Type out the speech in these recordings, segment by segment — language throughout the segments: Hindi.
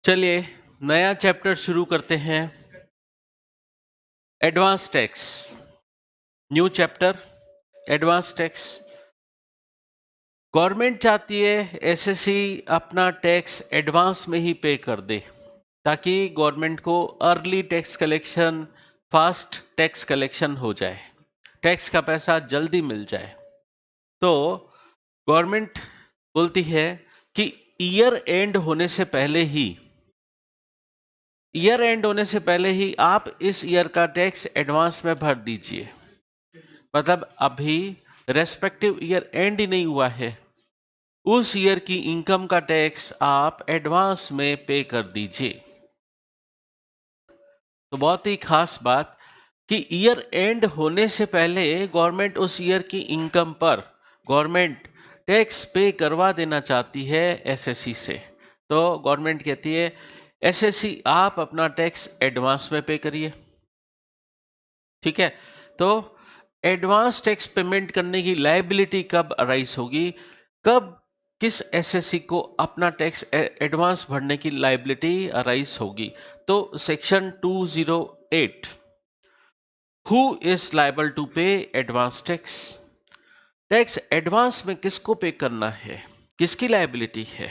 चलिए नया चैप्टर शुरू करते हैं। Advance tax, new chapter advance tax. Government चाहती है एसएससी अपना टैक्स एडवांस में ही पे कर दे ताकि गवर्नमेंट को early tax collection, fast tax collection हो जाए, टैक्स का पैसा जल्दी मिल जाए। तो गवर्नमेंट बोलती है कि ईयर एंड होने से पहले ही आप इस ईयर का टैक्स एडवांस में भर दीजिए। मतलब अभी रेस्पेक्टिव ईयर एंड ही नहीं हुआ है, उस ईयर की इनकम का टैक्स आप एडवांस में पे कर दीजिए। तो बहुत ही खास बात कि ईयर एंड होने से पहले गवर्नमेंट उस ईयर की इनकम पर गवर्नमेंट टैक्स पे करवा देना चाहती है एसएससी से। तो गवर्नमेंट कहती है एसएससी आप अपना टैक्स एडवांस में पे करिए। ठीक है, तो एडवांस टैक्स पेमेंट करने की लायबिलिटी कब अराइज होगी, कब किस एसएससी को अपना टैक्स एडवांस भरने की लायबिलिटी अराइज होगी? तो section 208, who is liable to pay advance tax. Tax advance में किसको पे करना है, किसकी लायबिलिटी है?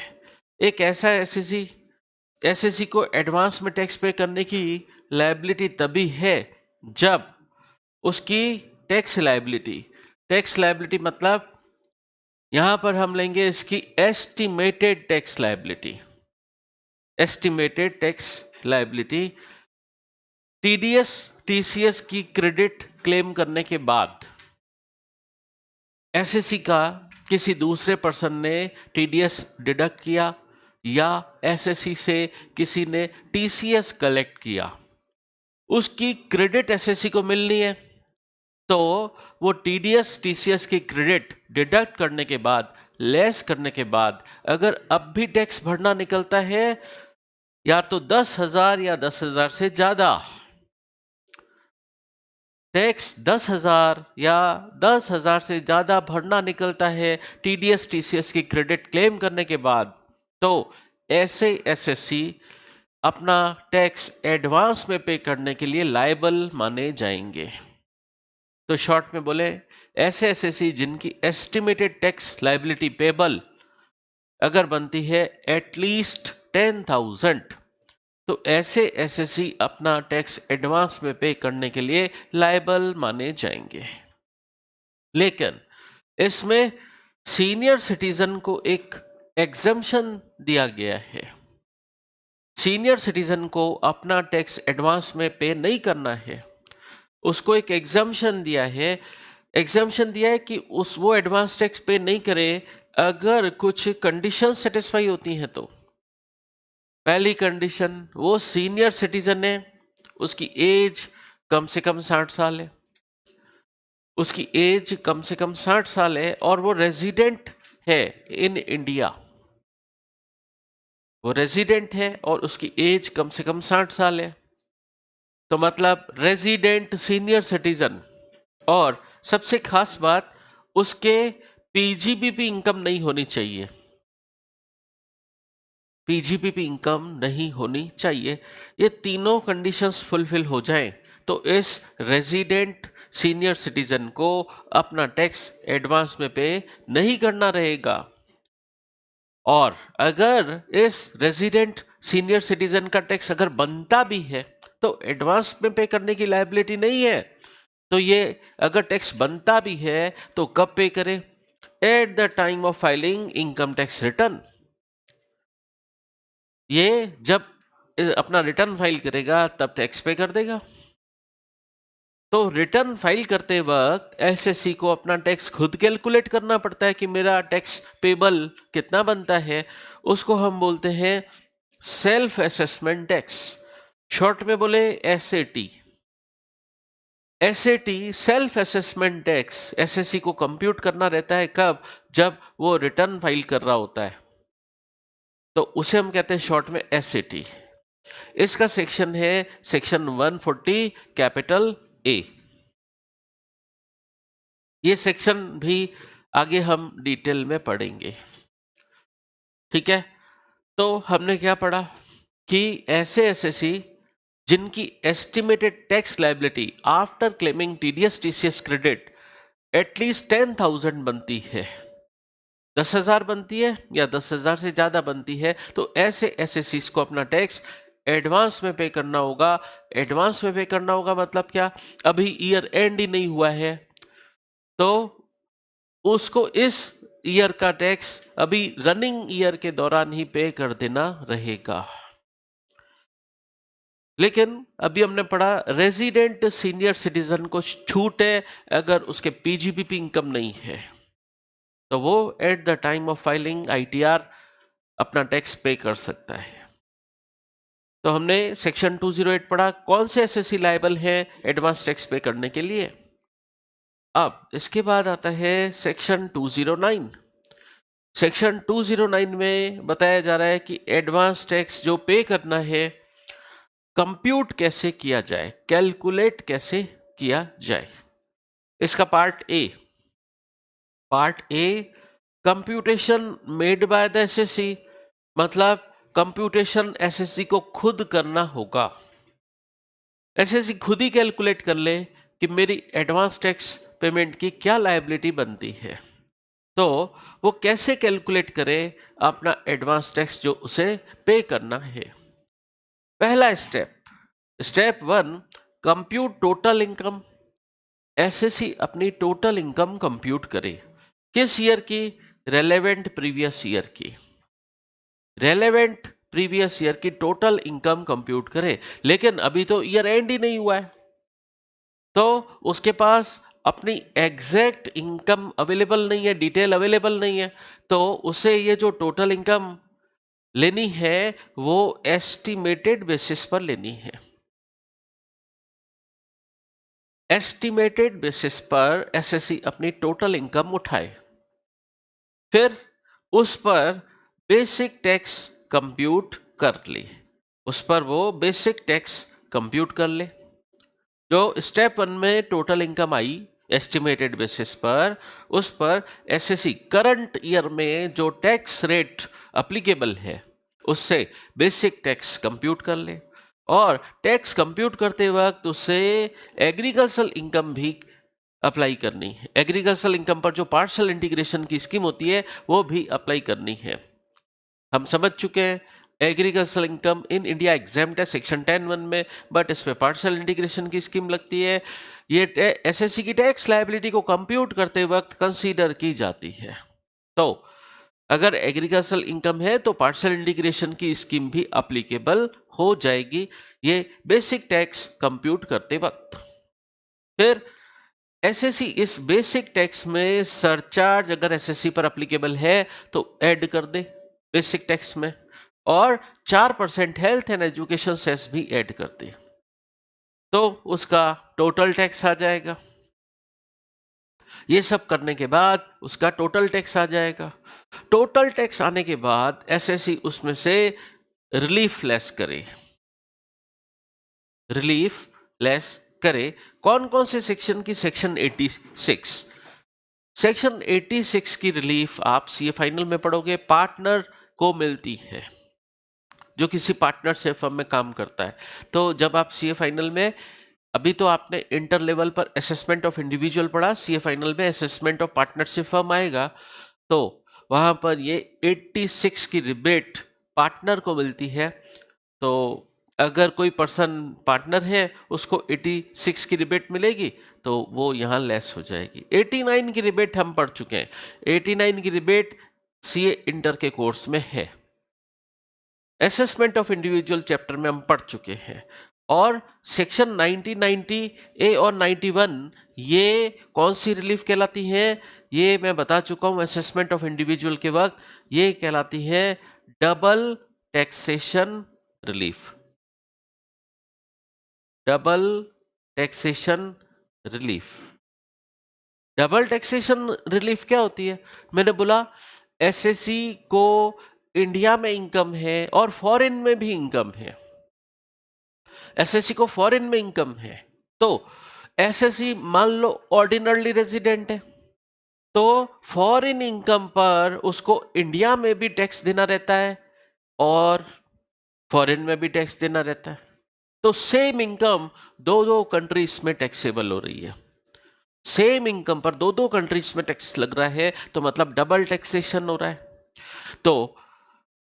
एक ऐसा एसएससी को एडवांस में टैक्स पे करने की लायबिलिटी तभी है जब उसकी टैक्स लायबिलिटी मतलब यहां पर हम लेंगे इसकी estimated tax liability TDS TCS की क्रेडिट क्लेम करने के बाद एसएससी का किसी दूसरे पर्सन ने टीडीएस डिडक्ट किया या एसएससी से किसी ने टीसीएस कलेक्ट किया, उसकी क्रेडिट एसएससी को मिलनी है। तो वो टीडीएस टीसीएस की क्रेडिट डिडक्ट करने के बाद, लेस करने के बाद, अगर अब भी टैक्स भरना निकलता है या तो 10,000 या 10,000 से ज्यादा, टैक्स 10,000 या 10,000 से ज्यादा भरना निकलता है टीडीएस टीसीएस की क्रेडिट क्लेम करने के बाद, तो ऐसे एसएससी अपना टैक्स एडवांस में पे करने के लिए लायबल माने जाएंगे। तो शॉर्ट में बोले, ऐसे एसएससी जिनकी एस्टिमेटेड टैक्स लायबिलिटी पेबल अगर बनती है एटलीस्ट 10,000, तो ऐसे एसएससी अपना टैक्स एडवांस में पे करने के लिए लायबल माने जाएंगे। लेकिन इसमें सीनियर सिटीजन को एक एग्जम्पशन दिया गया है। सीनियर सिटीजन को अपना टैक्स एडवांस में पे नहीं करना है, उसको एक एग्जम्पशन दिया है कि वो एडवांस टैक्स पे नहीं करे अगर कुछ कंडीशन सेटिस्फाई होती हैं। तो पहली कंडीशन, वो सीनियर सिटीजन है, उसकी एज कम से कम 60 साल है, और वो रेजिडेंट है इन इंडिया, और उसकी एज कम से कम 60 साल है। तो मतलब रेजिडेंट सीनियर सिटीजन, और सबसे खास बात, उसके पीजीबीपी इनकम नहीं होनी चाहिए, ये तीनों कंडीशंस फुलफिल हो जाएं तो इस रेजिडेंट सीनियर सिटीजन को अपना टैक्स एडवांस में पे नहीं करना रहेगा। और अगर इस रेजिडेंट सीनियर सिटीजन का टैक्स अगर बनता भी है तो एडवांस में पे करने की लायबिलिटी नहीं है। तो ये अगर टैक्स बनता भी है तो कब पे करे? At the time of filing income tax return. ये जब अपना रिटर्न फाइल करेगा तब टैक्स पे कर देगा। तो रिटर्न फाइल करते वक्त एसएससी को अपना टैक्स खुद कैलकुलेट करना पड़ता है कि मेरा टैक्स पेबल कितना बनता है। उसको हम बोलते हैं सेल्फ असेसमेंट टैक्स, शॉर्ट में बोले SAT. Self assessment tax SSC को कंप्यूट करना रहता है कब? जब वो रिटर्न फाइल कर रहा होता है, तो उसे हम कहते हैं शॉर्ट में एसएटी। इसका सेक्शन है सेक्शन 140 कैपिटल ए। ये सेक्शन भी आगे हम डिटेल में पढ़ेंगे। ठीक है, तो हमने क्या पढ़ा? कि ऐसे एसएससी जिनकी estimated tax liability after claiming TDS TCS credit at least 10,000 बनती है, 10,000 बनती है या 10,000 से ज्यादा बनती है, तो ऐसे एसएससीज को अपना टैक्स एडवांस में पे करना होगा। एडवांस में पे करना होगा मतलब क्या, अभी ईयर एंड ही नहीं हुआ है तो उसको इस ईयर का टैक्स अभी रनिंग ईयर के दौरान ही पे कर देना रहेगा। लेकिन अभी हमने पढ़ा रेजिडेंट सीनियर सिटीजन को छूट है अगर उसके पीजीबीपी इनकम नहीं है, तो वो at the time of filing ITR अपना टैक्स पे कर सकता है। तो हमने सेक्शन 208 पढ़ा, कौन से एसएससी लायबल है एडवांस टैक्स पे करने के लिए। अब इसके बाद आता है सेक्शन 209। सेक्शन 209 में बताया जा रहा है कि एडवांस टैक्स जो पे करना है कंप्यूट कैसे किया जाए, कैलकुलेट कैसे किया जाए। इसका part A computation made by the assessee, मतलब कंप्यूटेशन एसएससी को खुद करना होगा। एसएससी खुद ही कैलकुलेट कर ले कि मेरी एडवांस टैक्स पेमेंट की क्या लायबिलिटी बनती है, तो वो कैसे कैलकुलेट करे अपना एडवांस टैक्स जो उसे पे करना है। पहला step 1, compute total income. SSC अपनी टोटल इनकम कंप्यूट करे, किस ईयर की, रेलेवेंट प्रीवियस ईयर की। रेलेवेंट प्रीवियस ईयर की टोटल इनकम कंप्यूट करे, लेकिन अभी तो ईयर एंड ही नहीं हुआ है, तो उसके पास अपनी एग्जैक्ट इनकम अवेलेबल नहीं है, डिटेल अवेलेबल नहीं है, तो उसे ये जो टोटल इनकम लेनी है वो एस्टिमेटेड बेसिस पर लेनी है। एस्टिमेटेड बेसिस पर एसएससी अपनी टोटल इनकम उठाए, फिर उस पर बेसिक टैक्स कंप्यूट कर ले, उस पर वो बेसिक टैक्स कंप्यूट कर ले। जो स्टेप 1 में टोटल इनकम आई एस्टिमेटेड बेसिस पर, उस पर एसएससी करंट ईयर में जो टैक्स रेट अप्लीकेबल है उससे बेसिक टैक्स कंप्यूट कर ले, और टैक्स कंप्यूट करते वक्त उसे एग्रीकल्चरल इनकम भी अप्लाई करनी है। एग्रीकल्चरल इनकम पर जो पार्शियल इंटीग्रेशन की स्कीम होती है वो भी अप्लाई करनी है। हम समझ चुके हैं agricultural income in India exempt है सेक्शन 10(1) में, बट इस पे पार्शियल इंटीग्रेशन की स्कीम लगती है। ये एसएससी की टैक्स लायबिलिटी को कंप्यूट करते वक्त कंसीडर की जाती है। तो अगर एग्रीकल्चरल इनकम है तो पार्शियल इंटीग्रेशन की स्कीम भी अप्लीकेबल हो जाएगी, ये बेसिक टैक्स कंप्यूट करते वक्त। फिर एसएससी इस बेसिक टैक्स में सरचार्ज अगर एसएससी पर अप्लीकेबल है तो ऐड कर दे बेसिक टैक्स में, और 4% हेल्थ एंड एजुकेशन सेस भी ऐड कर दे, तो उसका टोटल टैक्स आ जाएगा। ये सब करने के बाद उसका टोटल टैक्स आ जाएगा। टोटल टैक्स आने के बाद एसएससी उसमें से रिलीफ लेस करे। रिलीफ लेस करे कौन कौन से सेक्शन की, सेक्शन 86। सेक्शन 86 की रिलीफ आप सीए फाइनल में पढ़ोगे, पार्टनर को मिलती है जो किसी पार्टनरशिप फर्म में काम करता है। तो जब आप सीए फाइनल में, अभी तो आपने इंटर लेवल पर असेसमेंट ऑफ इंडिविजुअल पढ़ा, सीए फाइनल में असेसमेंट ऑफ पार्टनरशिप फर्म आएगा, तो वहां पर ये 86 की रिबेट पार्टनर को मिलती है। तो अगर कोई पर्सन पार्टनर है उसको 86 की रिबेट मिलेगी, तो वो यहाँ लेस हो जाएगी। 89 की रिबेट हम पढ़ चुके हैं, 89 की रिबेट सीए इंटर के कोर्स में है। असेसमेंट ऑफ इंडिविजुअल चैप्टर में हम पढ़ चुके हैं। और सेक्शन 90 ए और 91 ये कौन सी रिलीफ कहलाती है, ये मैं बता चुका हूं असेसमेंट ऑफ इंडिविजुअल के वक्त, ये कहलाती है double taxation relief. Double taxation relief. Double taxation relief क्या होती है, मैंने बोला एसएससी को इंडिया में इनकम है और फॉरेन में भी इनकम है। एसएससी को फॉरेन में इनकम है, तो एसएससी मान लो ऑर्डिनरली रेजिडेंट है, तो फॉरेन इनकम पर उसको इंडिया में भी टैक्स देना रहता है और फॉरेन में भी टैक्स देना रहता है। तो सेम इनकम दो दो कंट्रीज में टैक्सेबल हो रही है। सेम इनकम पर दो दो कंट्रीज में टैक्स लग रहा है, तो मतलब डबल टैक्सेशन हो रहा है। तो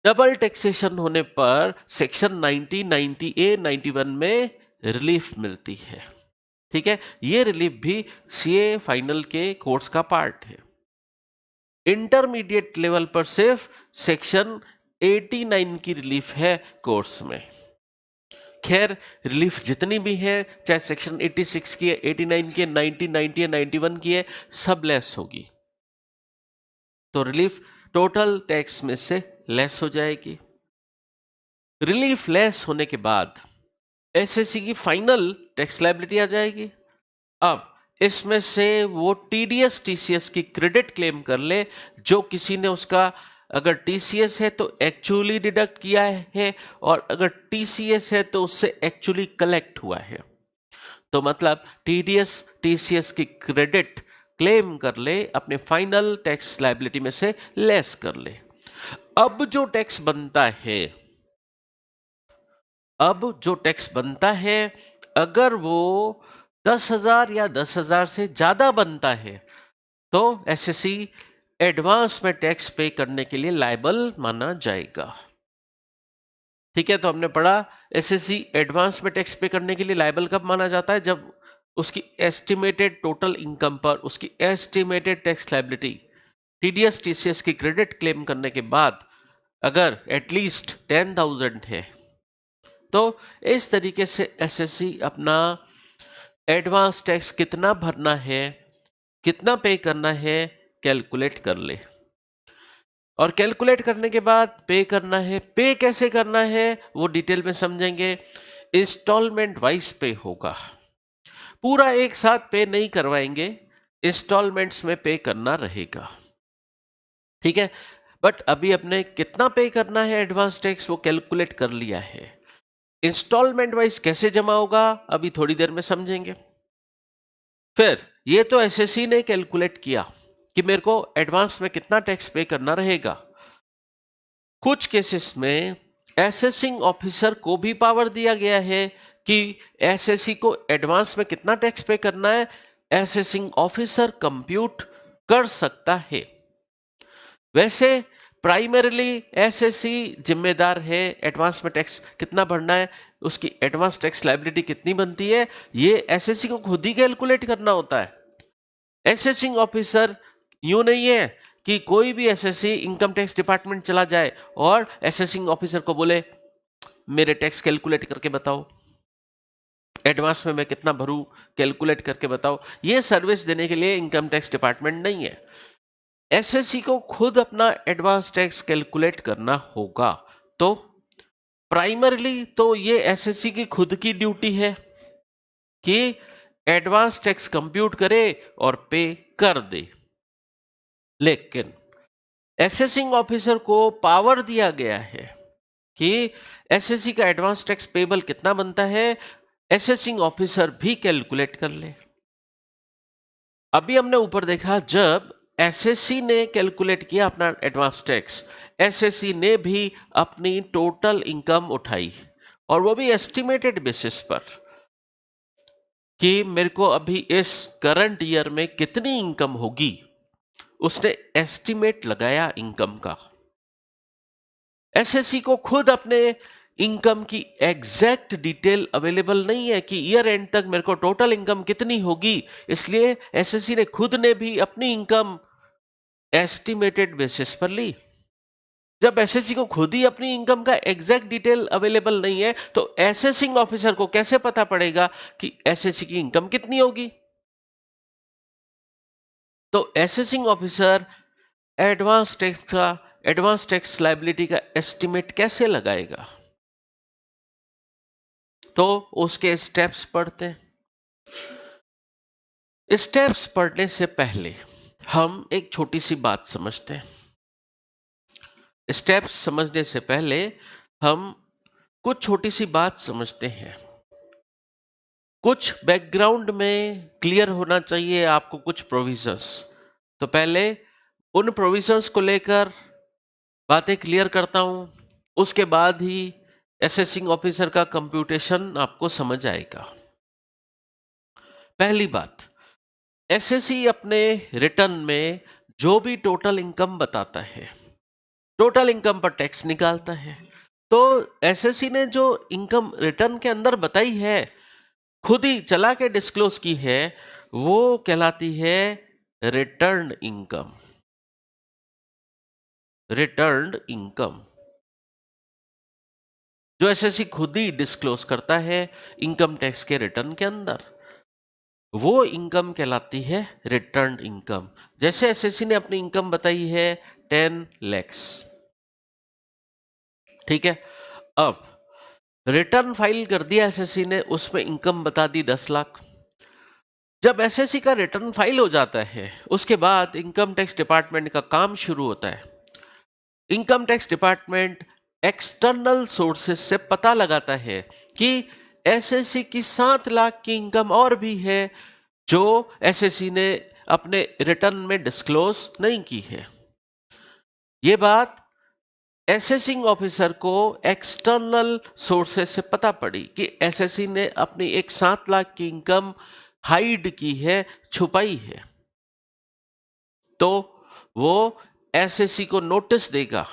डबल टैक्सेशन होने पर सेक्शन 90, 90A, 91 में रिलीफ मिलती है। ठीक है, ये रिलीफ भी सीए फाइनल के कोर्स का पार्ट है। इंटरमीडिएट लेवल पर सिर्फ सेक्शन 89 की रिलीफ है कोर्स में। खैर, रिलीफ जितनी भी है, चाहे सेक्शन 86 की है, 89 की है, 90, 90 है, 91 की है, सब लेस होगी। तो रिलीफ टोटल टैक्स में से लेस हो जाएगी। रिलीफ लेस होने के बाद एसएससी की फाइनल टैक्स लायबिलिटी आ जाएगी। अब इसमें से वो टीडीएस टीसीएस की क्रेडिट क्लेम कर ले, जो किसी ने उसका अगर टीसीएस है तो एक्चुअली डिडक्ट किया है, और अगर टीसीएस है तो उससे एक्चुअली कलेक्ट हुआ है। तो मतलब टीडीएस टीसीएस की क्रेडिट क्लेम कर ले, अपने फाइनल टैक्स लायबिलिटी में से लेस कर ले। अब जो टैक्स बनता है, अगर वो 10,000 या 10,000 से ज्यादा बनता है तो एसएससी एडवांस में टैक्स पे करने के लिए लायबल माना जाएगा। ठीक है, तो हमने पढ़ा एसएससी एडवांस में टैक्स पे करने के लिए लायबल कब माना जाता है, जब उसकी एस्टिमेटेड टोटल इनकम पर उसकी estimated tax liability TDS TCS की क्रेडिट क्लेम करने के बाद अगर एटलीस्ट 10,000 है, तो इस तरीके से एसएससी अपना एडवांस टैक्स कितना भरना है, कितना पे करना है, कैलकुलेट कर ले। और कैलकुलेट करने के बाद पे करना है। पे कैसे करना है वो डिटेल में समझेंगे। इंस्टॉलमेंट वाइज पे होगा, पूरा एक साथ पे नहीं करवाएंगे, इंस्टॉलमेंट्स में पे करना रहेगा। ठीक है, बट अभी अपने कितना पे करना है एडवांस टैक्स वो कैलकुलेट कर लिया है। इंस्टॉलमेंट वाइज कैसे जमा होगा अभी थोड़ी देर में समझेंगे। फिर ये तो एसएससी ने कैलकुलेट किया कि मेरे को एडवांस में कितना टैक्स पे करना रहेगा। कुछ केसेस में एसेसिंग ऑफिसर को भी पावर दिया गया है कि एसएससी को एडवांस में कितना टैक्स पे करना है एसेसिंग ऑफिसर कंप्यूट कर सकता है। वैसे प्राइमरीली एसएससी जिम्मेदार है एडवांस में टैक्स कितना भरना है, उसकी एडवांस टैक्स लायबिलिटी कितनी बनती है, ये एसएससी को खुद ही कैलकुलेट करना होता है। एसेसिंग ऑफिसर यूं नहीं है कि कोई भी एसएससी इनकम टैक्स डिपार्टमेंट चला जाए और एसेसिंग ऑफिसर को बोले मेरे टैक्स कैलकुलेट करके बताओ, एडवांस में मैं कितना भरूं कैलकुलेट करके बताओ। ये सर्विस देने के लिए इनकम टैक्स डिपार्टमेंट नहीं है। एसएससी को खुद अपना एडवांस टैक्स कैलकुलेट करना होगा। तो प्राइमरीली तो ये एसएससी की खुद की ड्यूटी है कि एडवांस टैक्स कंप्यूट करे और पे कर दे। लेकिन एसेसिंग ऑफिसर को पावर दिया गया है कि एसएससी का एडवांस टैक्स पेबल कितना बनता है एसेसिंग ऑफिसर भी कैलकुलेट कर ले। अभी हमने ऊपर देखा जब एसएससी ने कैलकुलेट किया अपना एडवांस टैक्स, एसएससी ने भी अपनी टोटल इनकम उठाई और वो भी एस्टिमेटेड बेसिस पर कि मेरे को अभी इस करंट ईयर में कितनी इनकम होगी, उसने एस्टिमेट लगाया इनकम का। एसएससी को खुद अपने इनकम की एग्जैक्ट डिटेल अवेलेबल नहीं है कि ईयर एंड तक मेरे को टोटल इनकम कितनी होगी, इसलिए एसएससी ने खुद ने भी अपनी इनकम एस्टिमेटेड बेसिस पर ली। जब एसएससी को खुद ही अपनी इनकम का एग्जैक्ट डिटेल अवेलेबल नहीं है तो एसेसिंग ऑफिसर को कैसे पता पड़ेगा कि एसएससी की इनकम कितनी होगी। तो assessing officer advance tax liability का एस्टिमेट कैसे लगाएगा, तो उसके स्टेप्स पढ़ते हैं। स्टेप्स पढ़ने से पहले हम एक छोटी सी बात समझते हैं। स्टेप्स समझने से पहले हम कुछ छोटी सी बात समझते हैं। कुछ बैकग्राउंड में क्लियर होना चाहिए आपको, कुछ प्रोविजंस। तो पहले उन प्रोविजंस को लेकर बातें क्लियर करता हूं, उसके बाद ही असेसिंग ऑफिसर का कंप्यूटेशन आपको समझ आएगा। पहली बात, एसएससी अपने रिटर्न में जो भी टोटल इनकम बताता है, टोटल इनकम पर टैक्स निकालता है। तो एसएससी ने जो इनकम रिटर्न के अंदर बताई है, खुद ही चला के डिस्क्लोज की है, वो कहलाती है रिटर्न इनकम। रिटर्न इनकम जो एसएससी खुद ही डिस्क्लोज करता है इनकम टैक्स के रिटर्न के अंदर, वो इनकम कहलाती है रिटर्न इनकम। जैसे एसएससी ने अपनी इनकम बताई है 10 लाख, ठीक है। अब रिटर्न फाइल कर दिया एसएससी ने, उसमें इनकम बता दी 10 लाख। जब एसएससी का रिटर्न फाइल हो जाता है, उसके बाद इनकम टैक्स डिपार्टमेंट का काम शुरू होता है। Income tax department external sources से पता लगाता है कि एसएससी की 7 लाख की इनकम और भी है जो एसएससी ने अपने रिटर्न में डिस्क्लोज नहीं की है। यह बात एसेसिंग ऑफिसर को एक्सटर्नल सोर्सेस से पता पड़ी कि एसएससी ने अपनी एक 7 लाख की इनकम हाइड की है, छुपाई है। तो वो एसएससी को नोटिस देगा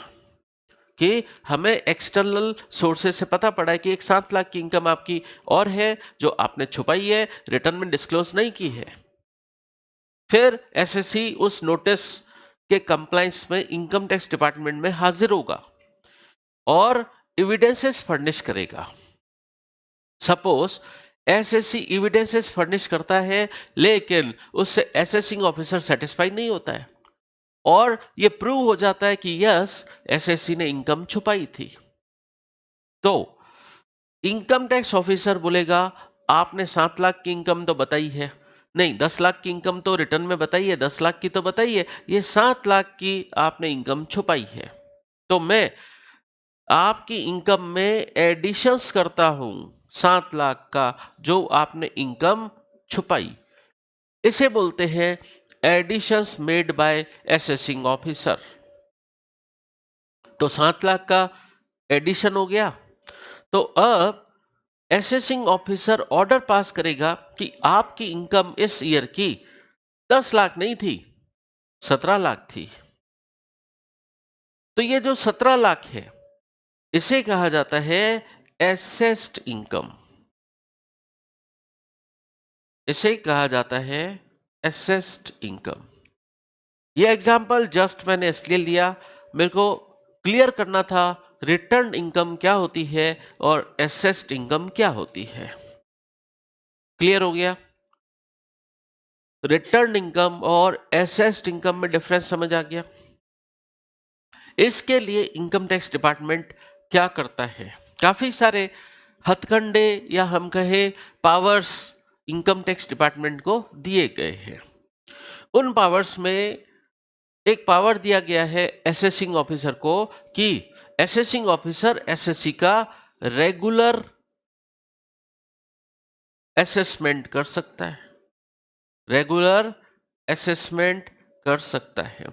कि हमें एक्सटर्नल सोर्सेस से पता पड़ा है कि एक 7 लाख की इनकम आपकी और है जो आपने छुपाई है, रिटर्न में डिस्क्लोज नहीं की है। फिर एसएससी उस नोटिस के कंप्लायंस में इनकम टैक्स डिपार्टमेंट में हाजिर होगा और एविडेंसेस फर्निश करेगा। सपोज एसएससी एविडेंसेस फर्निश करता है, लेकिन उससे एसेसिंग ऑफिसर सेटिस्फाई नहीं होता है और ये प्रूव हो जाता है कि यस, एसएससी ने इनकम छुपाई थी। तो इनकम टैक्स ऑफिसर बोलेगा आपने 7 लाख की इनकम तो बताई है, नहीं 10 लाख की इनकम तो रिटर्न में बताई है, 10 लाख की तो बताई है, ये 7 लाख की आपने इनकम छुपाई है। तो मैं आपकी इनकम में एडिशंस करता हूं 7 लाख का जो आपने इनकम छुपाई। इसे बोलते हैं additions made by assessing officer. तो 7 लाख का एडिशन हो गया। तो अब एसेसिंग ऑफिसर ऑर्डर पास करेगा कि आपकी इनकम इस ईयर की 10 लाख नहीं थी, 17 लाख थी। तो ये जो 17 लाख है, इसे कहा जाता है एसेस्ड इनकम। इसे कहा जाता है एसेस्ड इनकम। ये एग्जांपल जस्ट मैंने इसलिए लिया, मेरे को क्लियर करना था रिटर्न इनकम क्या होती है और एसेस्ड इनकम क्या होती है। क्लियर हो गया? रिटर्न इनकम और एसेस्ड इनकम में डिफरेंस समझ आ गया। इसके लिए इनकम टैक्स डिपार्टमेंट क्या करता है, काफी सारे हथकंडे या हम कहें पावर्स इनकम टैक्स डिपार्टमेंट को दिए गए हैं। उन पावर्स में एक पावर दिया गया है एसेसिंग ऑफिसर को कि एसेसिंग ऑफिसर एसएससी का रेगुलर असेसमेंट कर सकता है। रेगुलर असेसमेंट कर सकता है।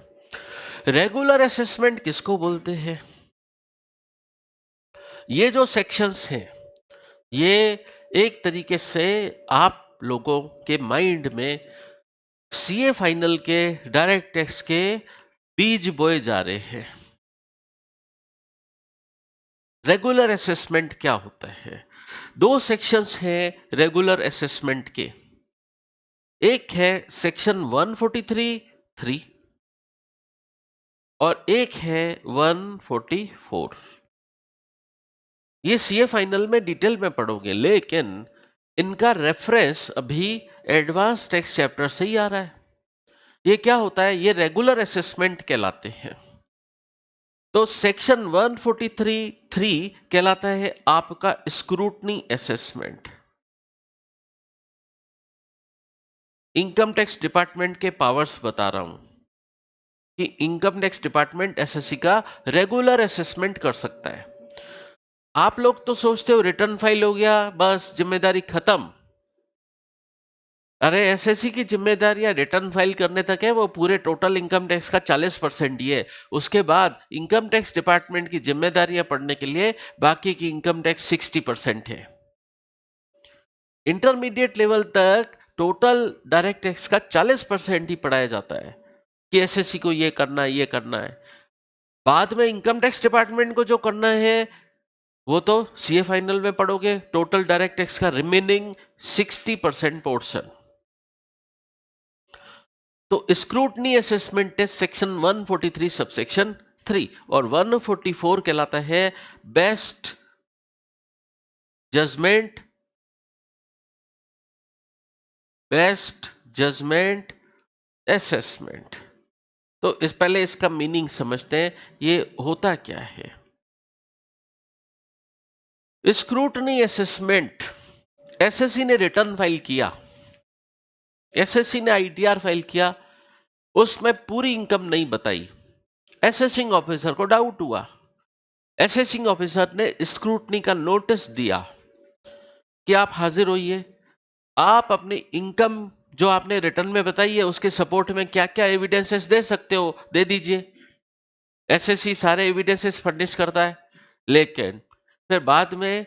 रेगुलर असेसमेंट किसको बोलते हैं? ये जो सेक्शंस हैं, ये एक तरीके से आप लोगों के माइंड में सीए फाइनल के डायरेक्ट टैक्स के बीज बोए जा रहे हैं। रेगुलर असेसमेंट क्या होता है? 2 सेक्शंस हैं रेगुलर असेसमेंट के। एक है सेक्शन 143(3) और एक है 144। ये सीए फाइनल में डिटेल में पढ़ोगे, लेकिन इनका रेफरेंस अभी एडवांस टैक्स चैप्टर से ही आ रहा है। ये क्या होता है? ये रेगुलर असेसमेंट कहलाते हैं। तो सेक्शन 143(3) कहलाता है आपका scrutiny assessment. Income tax department के पावर्स बता रहा हूं कि इनकम टैक्स डिपार्टमेंट एसएससी का रेगुलर असेसमेंट कर सकता है। आप लोग तो सोचते हो रिटर्न फाइल हो गया, बस जिम्मेदारी खत्म। अरे एसएससी की जिम्मेदारियां रिटर्न फाइल करने तक है, वो पूरे टोटल इनकम टैक्स का 40% ही है। उसके बाद इनकम टैक्स डिपार्टमेंट की जिम्मेदारियां पढ़ने के लिए बाकी की इनकम टैक्स 60% है। इंटरमीडिएट लेवल तक टोटल डायरेक्ट टैक्स का 40% ही पढ़ाया जाता है कि एसएससी को ये करना है, ये करना है। बाद में इनकम टैक्स डिपार्टमेंट को जो करना है वो तो सीए फाइनल में पढ़ोगे, टोटल डायरेक्ट टैक्स का रिमेनिंग 60% पोर्शन। तो scrutiny assessment test section 143 subsection 3 और 144 कहलाता है बेस्ट जजमेंट असेसमेंट। तो इस पहले इसका मीनिंग समझते हैं, ये होता क्या है। स्क्रूटनी असेसमेंट, एसएससी ने रिटर्न फाइल किया, एसएससी ने आईटीआर फाइल किया, उसमें पूरी इनकम नहीं बताई। असेसिंग ऑफिसर को डाउट हुआ, असेसिंग ऑफिसर ने स्क्रूटनी का नोटिस दिया कि आप हाजिर होइए, आप अपनी इनकम जो आपने रिटर्न में बताई है उसके सपोर्ट में क्या क्या एविडेंसेस दे सकते हो, दे दीजिए। एसएससी सारे एविडेंसेस फर्निश करता है, लेकिन फिर बाद में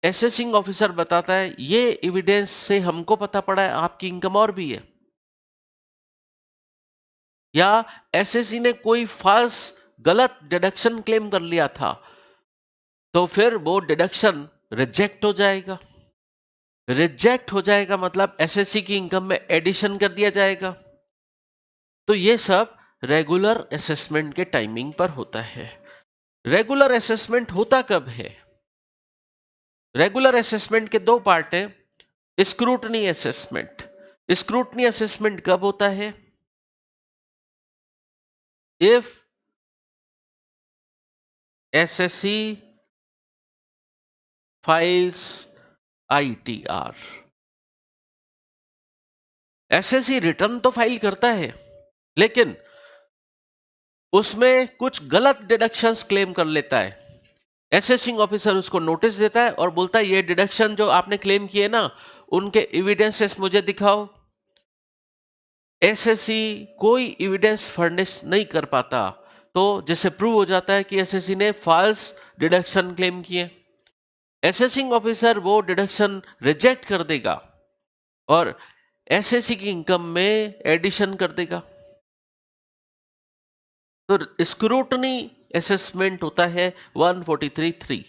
असेसिंग ऑफिसर बताता है ये एविडेंस से हमको पता पड़ा है आपकी इनकम और भी है, या एसएससी ने कोई फॉल्स गलत डिडक्शन क्लेम कर लिया था, तो फिर वो डिडक्शन रिजेक्ट हो जाएगा। रिजेक्ट हो जाएगा मतलब एसएससी की इनकम में एडिशन कर दिया जाएगा। तो ये सब रेगुलर असेसमेंट के टाइमिंग पर होता है। रेगुलर असेसमेंट होता कब है? रेगुलर असेसमेंट के दो पार्ट हैं। स्क्रूटनी असेसमेंट, स्क्रूटनी असेसमेंट कब होता है? If SSC files ITR. SSC return तो फाइल करता है, लेकिन उसमें कुछ गलत डिडक्शंस क्लेम कर लेता है। असेसिंग ऑफिसर उसको नोटिस देता है और बोलता है ये डिडक्शन जो आपने क्लेम किए ना, उनके एविडेंसेस मुझे दिखाओ। एसएससी कोई एविडेंस फर्निश नहीं कर पाता, तो जैसे प्रूव हो जाता है कि एसएससी ने फॉल्स डिडक्शन क्लेम किए। असेसिंग ऑफिसर वो डिडक्शन रिजेक्ट कर देगा और एसएससी की इनकम में एडिशन कर देगा। तो स्क्रूटनी असेसमेंट होता है 143(3).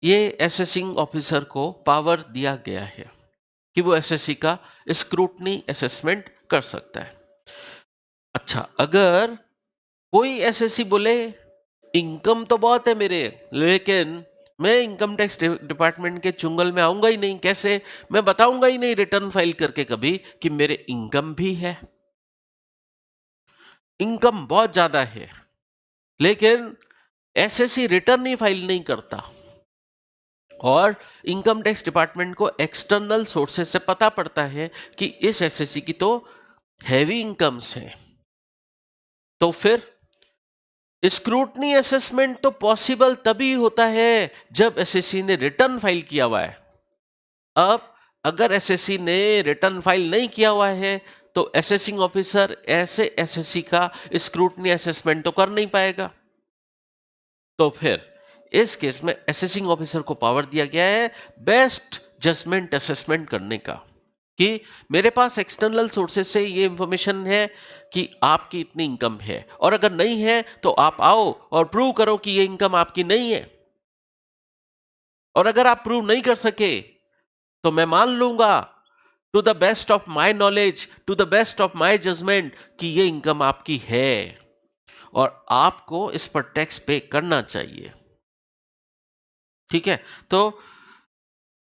ये असेसिंग ऑफिसर को पावर दिया गया है कि वो एसएससी का स्क्रूटनी असेसमेंट कर सकता है। अच्छा, अगर कोई एसएससी बोले इनकम तो बहुत है मेरे, लेकिन मैं इनकम टैक्स डिपार्टमेंट के चुंगल में आऊंगा ही नहीं, कैसे? मैं बताऊंगा ही नहीं रिटर्न फाइल करके कभी कि मेरे इनकम भी है, इनकम बहुत ज्यादा है, लेकिन एसएससी रिटर्न ही फाइल नहीं करता। और इनकम टैक्स डिपार्टमेंट को एक्सटर्नल सोर्सेस से पता पड़ता है कि इस एसएससी की तो हैवी इनकम्स हैं, तो फिर स्क्रूटनी असेसमेंट तो पॉसिबल तभी होता है जब एसएससी ने रिटर्न फाइल किया हुआ है। अब अगर एसएससी ने रिटर्न फाइल नहीं किया हुआ है तो असेसिंग ऑफिसर ऐसे एसएससी का स्क्रूटनी असेसमेंट तो कर नहीं पाएगा। तो फिर इस केस में असेसिंग ऑफिसर को पावर दिया गया है बेस्ट जजमेंट असेसमेंट करने का, कि मेरे पास एक्सटर्नल सोर्सेज से ये इंफॉर्मेशन है कि आपकी इतनी इनकम है, और अगर नहीं है तो आप आओ और प्रूव करो कि ये इनकम आपकी नहीं है। और अगर आप प्रूव नहीं कर सके तो मैं मान लूंगा to the best of my knowledge, to the best of my judgement, कि ये इनकम आपकी है और आपको इस पर टैक्स पे करना चाहिए। ठीक है, तो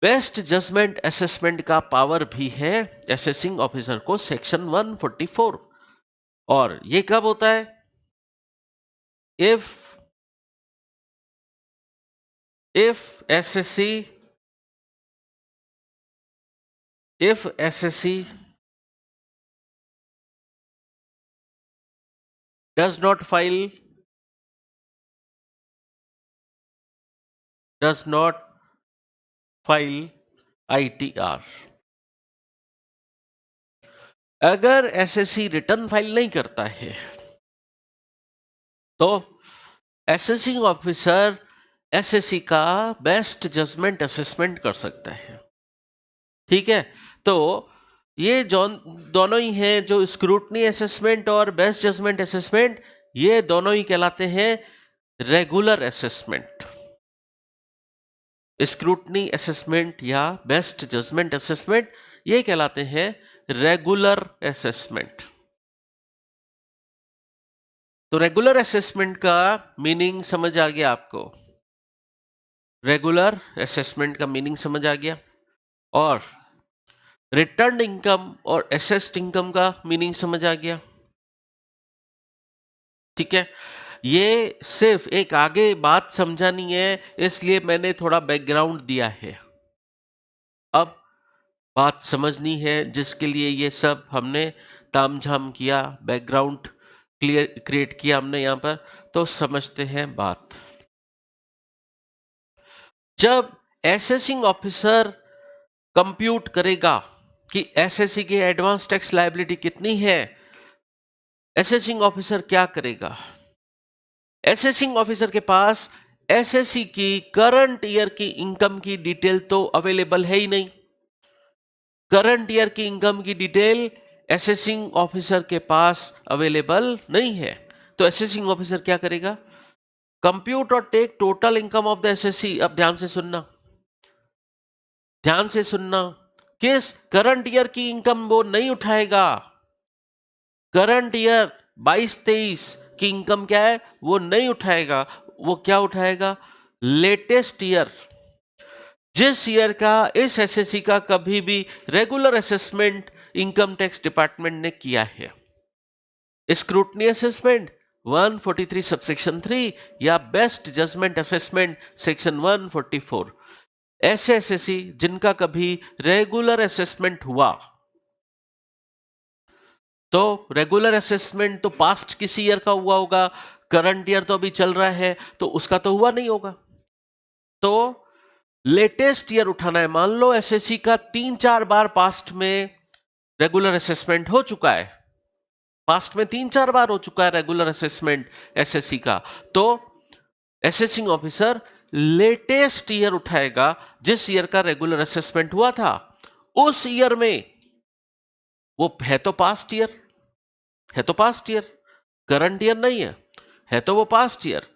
बेस्ट जजमेंट असेसमेंट का पावर भी है असेसिंग ऑफिसर को सेक्शन 144। और ये कब होता है? If SSC does not file does not file ITR, अगर एसएससी रिटर्न फाइल नहीं करता है तो असेसिंग ऑफिसर एसएससी का बेस्ट जजमेंट असेसमेंट कर सकता है। ठीक है, तो ये दोनों ही हैं, जो स्क्रूटनी असेसमेंट और बेस्ट जजमेंट असेसमेंट, ये दोनों ही कहलाते हैं रेगुलर असेसमेंट। स्क्रूटनी असेसमेंट या बेस्ट जजमेंट असेसमेंट ये कहलाते हैं रेगुलर असेसमेंट। तो रेगुलर असेसमेंट का मीनिंग समझ आ गया आपको? रेगुलर असेसमेंट का मीनिंग समझ आ गया। और रिटर्न इनकम और एसेस्ड इनकम का मीनिंग समझ आ गया। ठीक है, ये सिर्फ एक आगे बात समझानी है, इसलिए मैंने थोड़ा बैकग्राउंड दिया है। अब बात समझनी है, जिसके लिए ये सब हमने तामझाम किया, बैकग्राउंड क्रिएट किया हमने यहां पर, तो समझते हैं बात। जब असेसिंग ऑफिसर कंप्यूट करेगा कि एसएससी की एडवांस टैक्स लायबिलिटी कितनी है, असेसिंग ऑफिसर क्या करेगा? असेसिंग ऑफिसर के पास एसएससी की करंट ईयर की इनकम की डिटेल तो अवेलेबल है ही नहीं। करंट ईयर की इनकम की डिटेल असेसिंग ऑफिसर के पास अवेलेबल नहीं है, तो असेसिंग ऑफिसर क्या करेगा? कंप्यूट और take total income of the assessee. अब ध्यान से सुनना, ध्यान से सुनना, किस करंट ईयर की इनकम वो नहीं उठाएगा। करंट ईयर 22-23 की इनकम क्या है वो नहीं उठाएगा। वो क्या उठाएगा? लेटेस्ट ईयर, जिस ईयर का इस एसएससी का कभी भी regular assessment income tax department ने किया है। स्क्रूटनी असेसमेंट 143 सबसेक्शन 3 या बेस्ट जजमेंट असेसमेंट सेक्शन 144, ऐसे एसएससी जिनका कभी रेगुलर असेसमेंट हुआ। तो रेगुलर असेसमेंट तो पास्ट किसी ईयर का हुआ होगा, करंट ईयर तो अभी चल रहा है, तो उसका तो हुआ नहीं होगा। तो लेटेस्ट ईयर उठाना है। मान लो एसएससी का 3-4 बार पास्ट में रेगुलर असेसमेंट हो चुका है, पास्ट में 3-4 बार हो चुका है रेगुलर असेसमेंट एसएससी का, तो असेसिंग ऑफिसर लेटेस्ट ईयर उठाएगा, जिस ईयर का रेगुलर असेसमेंट हुआ था। उस ईयर में वो है तो पास्ट ईयर, है तो पास्ट ईयर, करंट ईयर नहीं है तो वो पास्ट ईयर।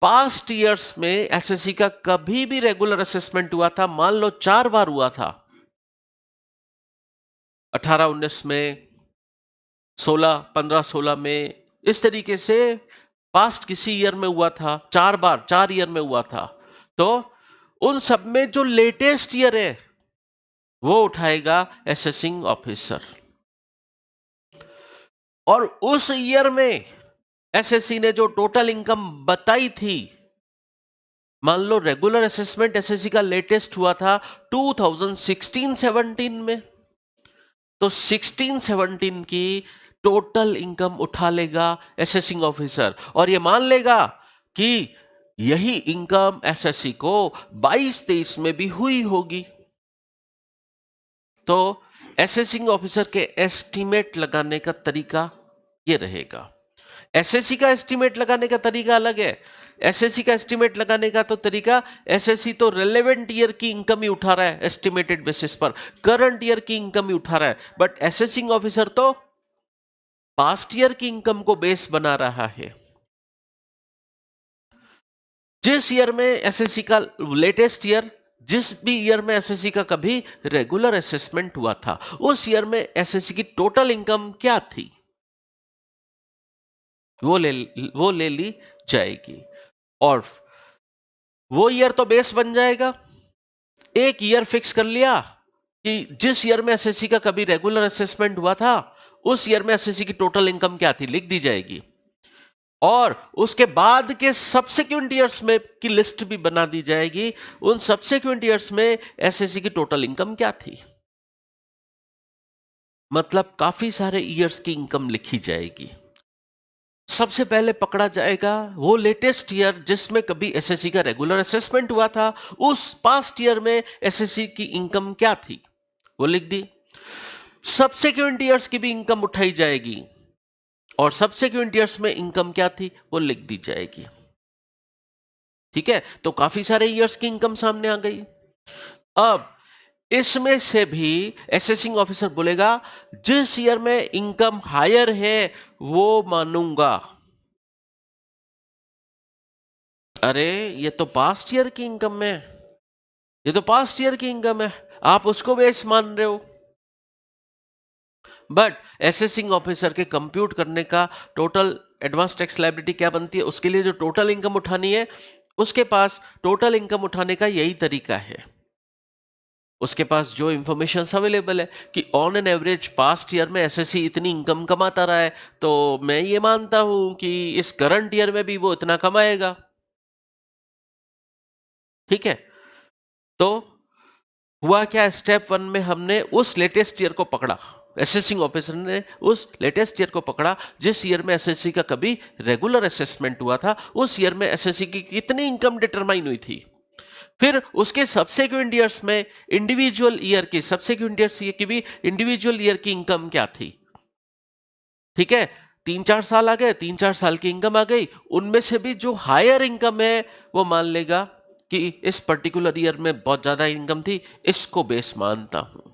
पास्ट ईयर्स में एसएससी का कभी भी रेगुलर असेसमेंट हुआ था, मान लो 4 बार हुआ था, 18-19 में, 15-16 में, इस तरीके से पास्ट किसी ईयर में हुआ था, 4 बार, 4 ईयर में हुआ था, तो उन सब में जो लेटेस्ट ईयर है वो उठाएगा असेसिंग ऑफिसर। और उस ईयर में एसएससी ने जो टोटल इनकम बताई थी, मान लो रेगुलर असेसमेंट एसएससी का लेटेस्ट हुआ था 2016-17 में, तो 16-17 की टोटल इनकम उठा लेगा असेसिंग ऑफिसर, और ये मान लेगा कि यही इनकम एसएससी को 22-23 में भी हुई होगी। तो असेसिंग ऑफिसर के एस्टीमेट लगाने का तरीका ये रहेगा। एसएससी का एस्टीमेट लगाने का तरीका अलग है। एसएससी का एस्टीमेट लगाने का तो तरीका, एसएससी तो रिलेवेंट ईयर की इनकम ही उठा रहा है एस्टीमेटेड बेसिस पर, करंट ईयर की इनकम ही उठा रहा है, बट असेसिंग ऑफिसर तो पास्ट ईयर की इनकम को बेस बना रहा है। जिस ईयर में एसएससी का लेटेस्ट ईयर, जिस भी ईयर में एसएससी का कभी रेगुलर असेसमेंट हुआ था, उस ईयर में एसएससी की टोटल इनकम क्या थी वो ले ली जाएगी, और वो ईयर तो बेस बन जाएगा। एक ईयर फिक्स कर लिया कि जिस ईयर में एसएससी का कभी रेगुलर असेसमेंट हुआ था, उस ईयर में एसएससी की टोटल इनकम क्या थी लिख दी जाएगी, और उसके बाद के सब्सिक्वेंट ईयर्स में की लिस्ट भी बना दी जाएगी, उन सब्सिक्वेंट ईयर्स में एसएससी की टोटल इनकम क्या थी। मतलब काफी सारे ईयर्स की इनकम लिखी जाएगी। सबसे पहले पकड़ा जाएगा वो लेटेस्ट ईयर जिसमें कभी एसएससी का रेगुलर असेसमेंट हुआ था, उस पास्ट ईयर में एसएससी की इनकम क्या थी वो लिख दी। सब्सिक्वेंट ईयर्स की भी इनकम उठाई जाएगी और सब्सिक्वेंट ईयर्स में इनकम क्या थी वो लिख दी जाएगी। ठीक है, तो काफी सारे ईयर्स की इनकम सामने आ गई। अब इसमें से भी असेसिंग ऑफिसर बोलेगा जिस ईयर में इनकम हायर है वो मानूंगा। अरे ये तो पास्ट ईयर की इनकम है, ये तो पास्ट ईयर की इनकम है, आप उसको बेस मान रहे हो। बट असेसिंग ऑफिसर के कंप्यूट करने का टोटल एडवांस टैक्स लायबिलिटी क्या बनती है, उसके लिए जो टोटल इनकम उठानी है उसके पास टोटल इनकम उठाने का यही तरीका है। उसके पास जो इंफॉर्मेशन अवेलेबल है कि on an average past year में एसएससी इतनी इनकम कमाता रहा है, तो मैं ये मानता हूं कि इस करंट ईयर में भी वो इतना कमाएगा। ठीक है, तो हुआ क्या, स्टेप 1 में हमने उस लेटेस्ट ईयर को पकड़ा, असेसिंग ऑफिसर ने उस लेटेस्ट ईयर को पकड़ा जिस ईयर में एसएससी का कभी रेगुलर असेसमेंट हुआ था, उस ईयर में एसएससी की कितनी इनकम डिटरमाइन हुई थी। फिर उसके सब्सिक्वेंट ईयर्स में इंडिविजुअल ईयर की सब्सिक्वेंट ईयर्स की भी इंडिविजुअल ईयर की इनकम क्या थी। ठीक है, 3-4 साल आ गए, 3-4 साल की इनकम आ गई, उनमें से भी जो हायर इनकम है वो मान लेगा कि इस पर्टिकुलर ईयर में बहुत ज्यादा इनकम थी, इसको बेस मानता हूं,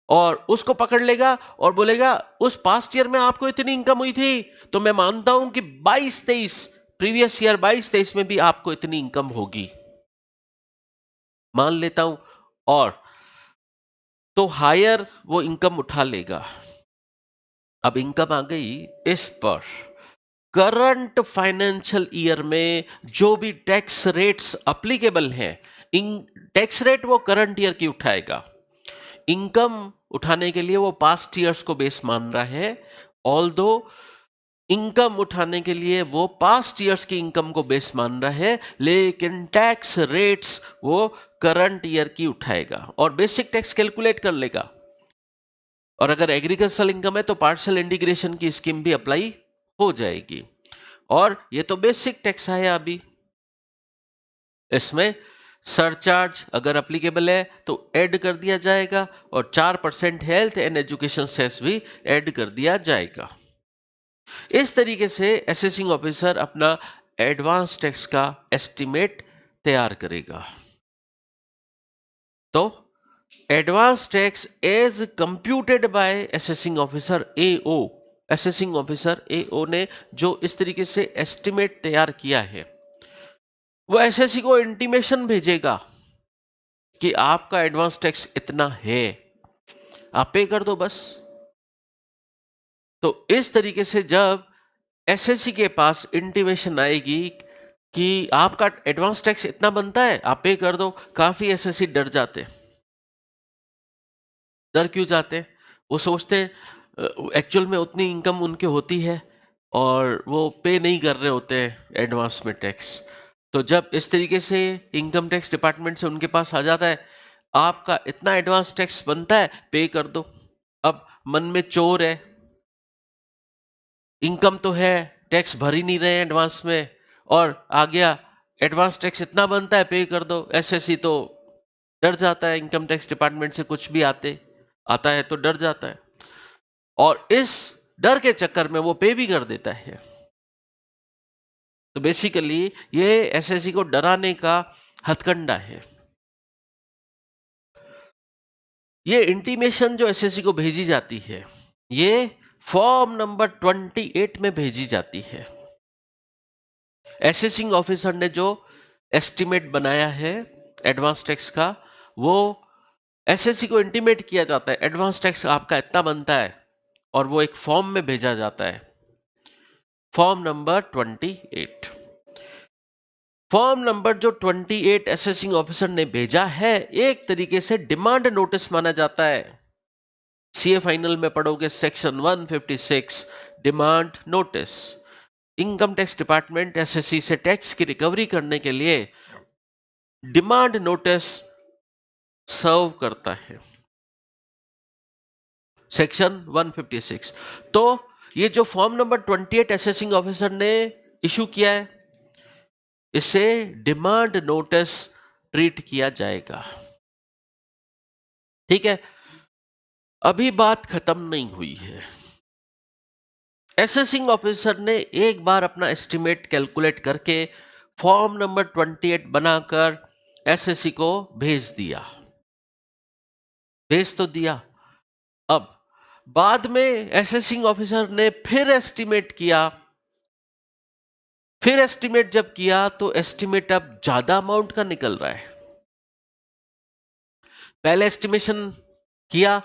और उसको पकड़ लेगा और बोलेगा उस पास्ट ईयर में आपको इतनी इनकम हुई थी, तो मैं मानता हूं कि 22-23 प्रीवियस ईयर 22-23 में भी आपको इतनी इनकम होगी, मान लेता हूं, और तो हायर वो इनकम उठा लेगा। अब इनकम आ गई इस पर करंट फाइनेंशियल ईयर में जो भी टैक्स रेट्स अप्लीकेबल हैं, इन टैक्स रेट वो करंट ईयर की उठाएगा। इनकम उठाने के लिए वो पास्ट ईयर्स को बेस मान रहा है, ऑल्दो इनकम उठाने के लिए वो पास्ट ईयर्स की इनकम को बेस मान रहा है, लेकिन टैक्स रेट्स वो करंट ईयर की उठाएगा और बेसिक टैक्स कैलकुलेट कर लेगा। और अगर एग्रीकल्चरल इनकम है तो पार्शियल इंटीग्रेशन की स्कीम भी अप्लाई हो जाएगी। और ये तो बेसिक टैक्स है, अभी इसमें सरचार्ज अगर अप्लीकेबल है तो ऐड कर दिया जाएगा और 4% हेल्थ एंड एजुकेशन सेस भी ऐड कर दिया जाएगा। इस तरीके से असेसिंग ऑफिसर अपना एडवांस टैक्स का एस्टिमेट तैयार करेगा। तो advance tax as computed by assessing officer AO, assessing officer AO ने जो इस तरीके से एस्टिमेट तैयार किया है, वो एसएससी को इंटीमेशन भेजेगा कि आपका एडवांस टैक्स इतना है, आप पे कर दो बस। तो इस तरीके से जब एसएससी के पास इंटीमेशन आएगी कि आपका एडवांस टैक्स इतना बनता है, आप पे कर दो, काफी एसएससी डर जाते। डर क्यों जाते? वो सोचते एक्चुअल में उतनी इनकम उनके होती है और वो पे नहीं कर रहे होते हैं एडवांस में टैक्स। तो जब इस तरीके से इनकम टैक्स डिपार्टमेंट से उनके पास आ जाता है, आपका इतना एडवांस टैक्स बनता है, पे कर दो। अब मन में चोर है, इनकम तो है, टैक्स भर ही नहीं रहे हैं एडवांस में, और आ गया एडवांस टैक्स इतना बनता है, पे कर दो। एसएससी तो डर जाता है, इनकम टैक्स डिपार्टमेंट से कुछ भी आता है तो डर जाता है, और इस डर के चक्कर में वो पे भी कर देता है। तो बेसिकली ये एसएससी को डराने का हथकंडा है। ये इंटीमेशन जो एसएससी को भेजी जाती है, ये फॉर्म नंबर 28 में भेजी जाती है। असेसिंग ऑफिसर ने जो एस्टिमेट बनाया है एडवांस टैक्स का, वो एसएससी को इंटीमेट किया जाता है एडवांस टैक्स आपका इतना बनता है, और वो एक फॉर्म में भेजा जाता है, फॉर्म नंबर 28। फॉर्म नंबर जो 28 असेसिंग ऑफिसर ने भेजा है, एक तरीके से डिमांड नोटिस माना जाता है। सीए फाइनल में पढ़ोगे section 156 demand notice. Income tax department SSC से टैक्स की रिकवरी करने के लिए डिमांड नोटिस सर्व करता है, सेक्शन 156। तो ये जो फॉर्म नंबर 28 असेसिंग ऑफिसर ने इशू किया है, इसे डिमांड नोटिस ट्रीट किया जाएगा। ठीक है, अभी बात खत्म नहीं हुई है। असेसिंग ऑफिसर ने एक बार अपना एस्टिमेट कैलकुलेट करके फॉर्म नंबर 28 बनाकर एसएससी को भेज दिया, भेज तो दिया। अब बाद में असेसिंग ऑफिसर ने फिर एस्टिमेट किया, फिर एस्टिमेट जब किया तो एस्टिमेट अब ज्यादा अमाउंट का निकल रहा है। पहले एस्टिमेशन किया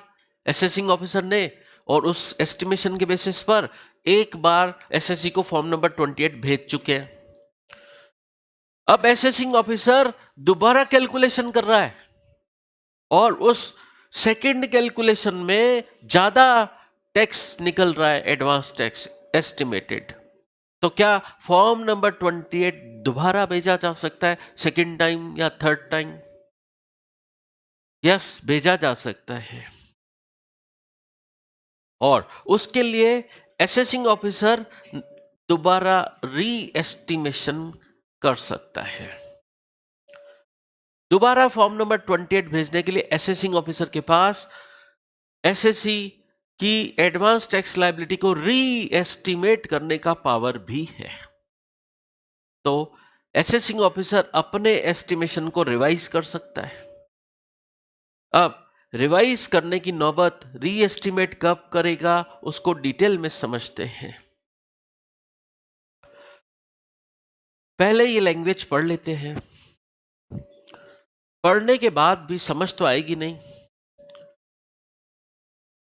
असेसिंग ऑफिसर ने और उस एस्टिमेशन के बेसिस पर एक बार एसएससी को फॉर्म नंबर 28 भेज चुके हैं। अब असेसिंग ऑफिसर दोबारा कैलकुलेशन कर रहा है और उस सेकंड कैलकुलेशन में ज्यादा टैक्स निकल रहा है, एडवांस टैक्स एस्टिमेटेड। तो क्या फॉर्म नंबर 28 दोबारा भेजा जा सकता है, सेकंड टाइम या थर्ड टाइम? यस, भेजा जा सकता है। और उसके लिए असेसिंग ऑफिसर दोबारा री एस्टिमेशन कर सकता है। दोबारा फॉर्म नंबर 28 भेजने के लिए असेसिंग ऑफिसर के पास एसएससी की एडवांस टैक्स लायबिलिटी को री एस्टिमेट करने का पावर भी है। तो असेसिंग ऑफिसर अपने एस्टिमेशन को रिवाइज कर सकता है। अब रिवाइज करने की नौबत री एस्टिमेट कब करेगा उसको डिटेल में समझते हैं। पहले ये लैंग्वेज पढ़ लेते हैं, पढ़ने के बाद भी समझ तो आएगी नहीं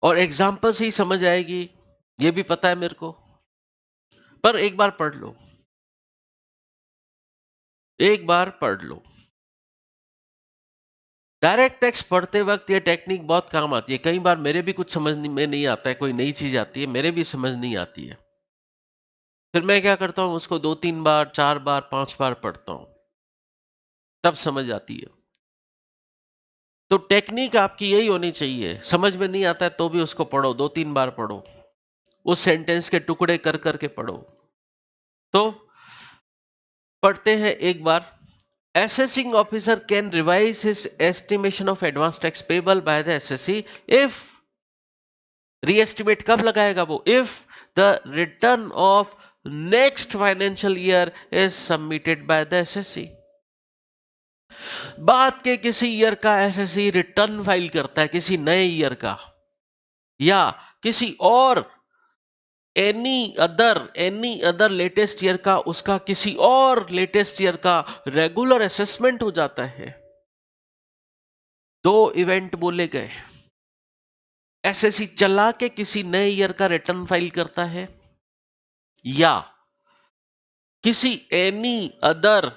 और एग्जाम्पल से ही समझ आएगी, ये भी पता है मेरे को, पर एक बार पढ़ लो, एक बार पढ़ लो। डायरेक्ट टैक्स पढ़ते वक्त ये टेक्निक बहुत काम आती है। कई बार मेरे भी कुछ समझ में नहीं आता है, कोई नई चीज आती है, मेरे भी समझ नहीं आती है। फिर मैं क्या करता हूं, उसको 2-3 बार, 4 बार, 5 बार पढ़ता हूं, तब समझ आती है। तो टेक्निक आपकी यही होनी चाहिए, समझ में नहीं आता है तो भी उसको पढ़ो, 2-3 बार पढ़ो, उस सेंटेंस के टुकड़े कर करके पढ़ो। तो पढ़ते हैं एक बार। Assessing officer can revise his estimation of advance tax payable by the SSC if re-estimate कब लगाएगा वो? If the return of next financial year is submitted by the SSC। बाद के किसी ईयर का एसएससी रिटर्न फाइल करता है, किसी नए ईयर का या किसी और एनी अदर लेटेस्ट ईयर का, उसका किसी और लेटेस्ट ईयर का रेगुलर असेसमेंट हो जाता है। 2 इवेंट बोले गए, एसएससी चला के किसी नए ईयर का रिटर्न फाइल करता है या किसी एनी अदर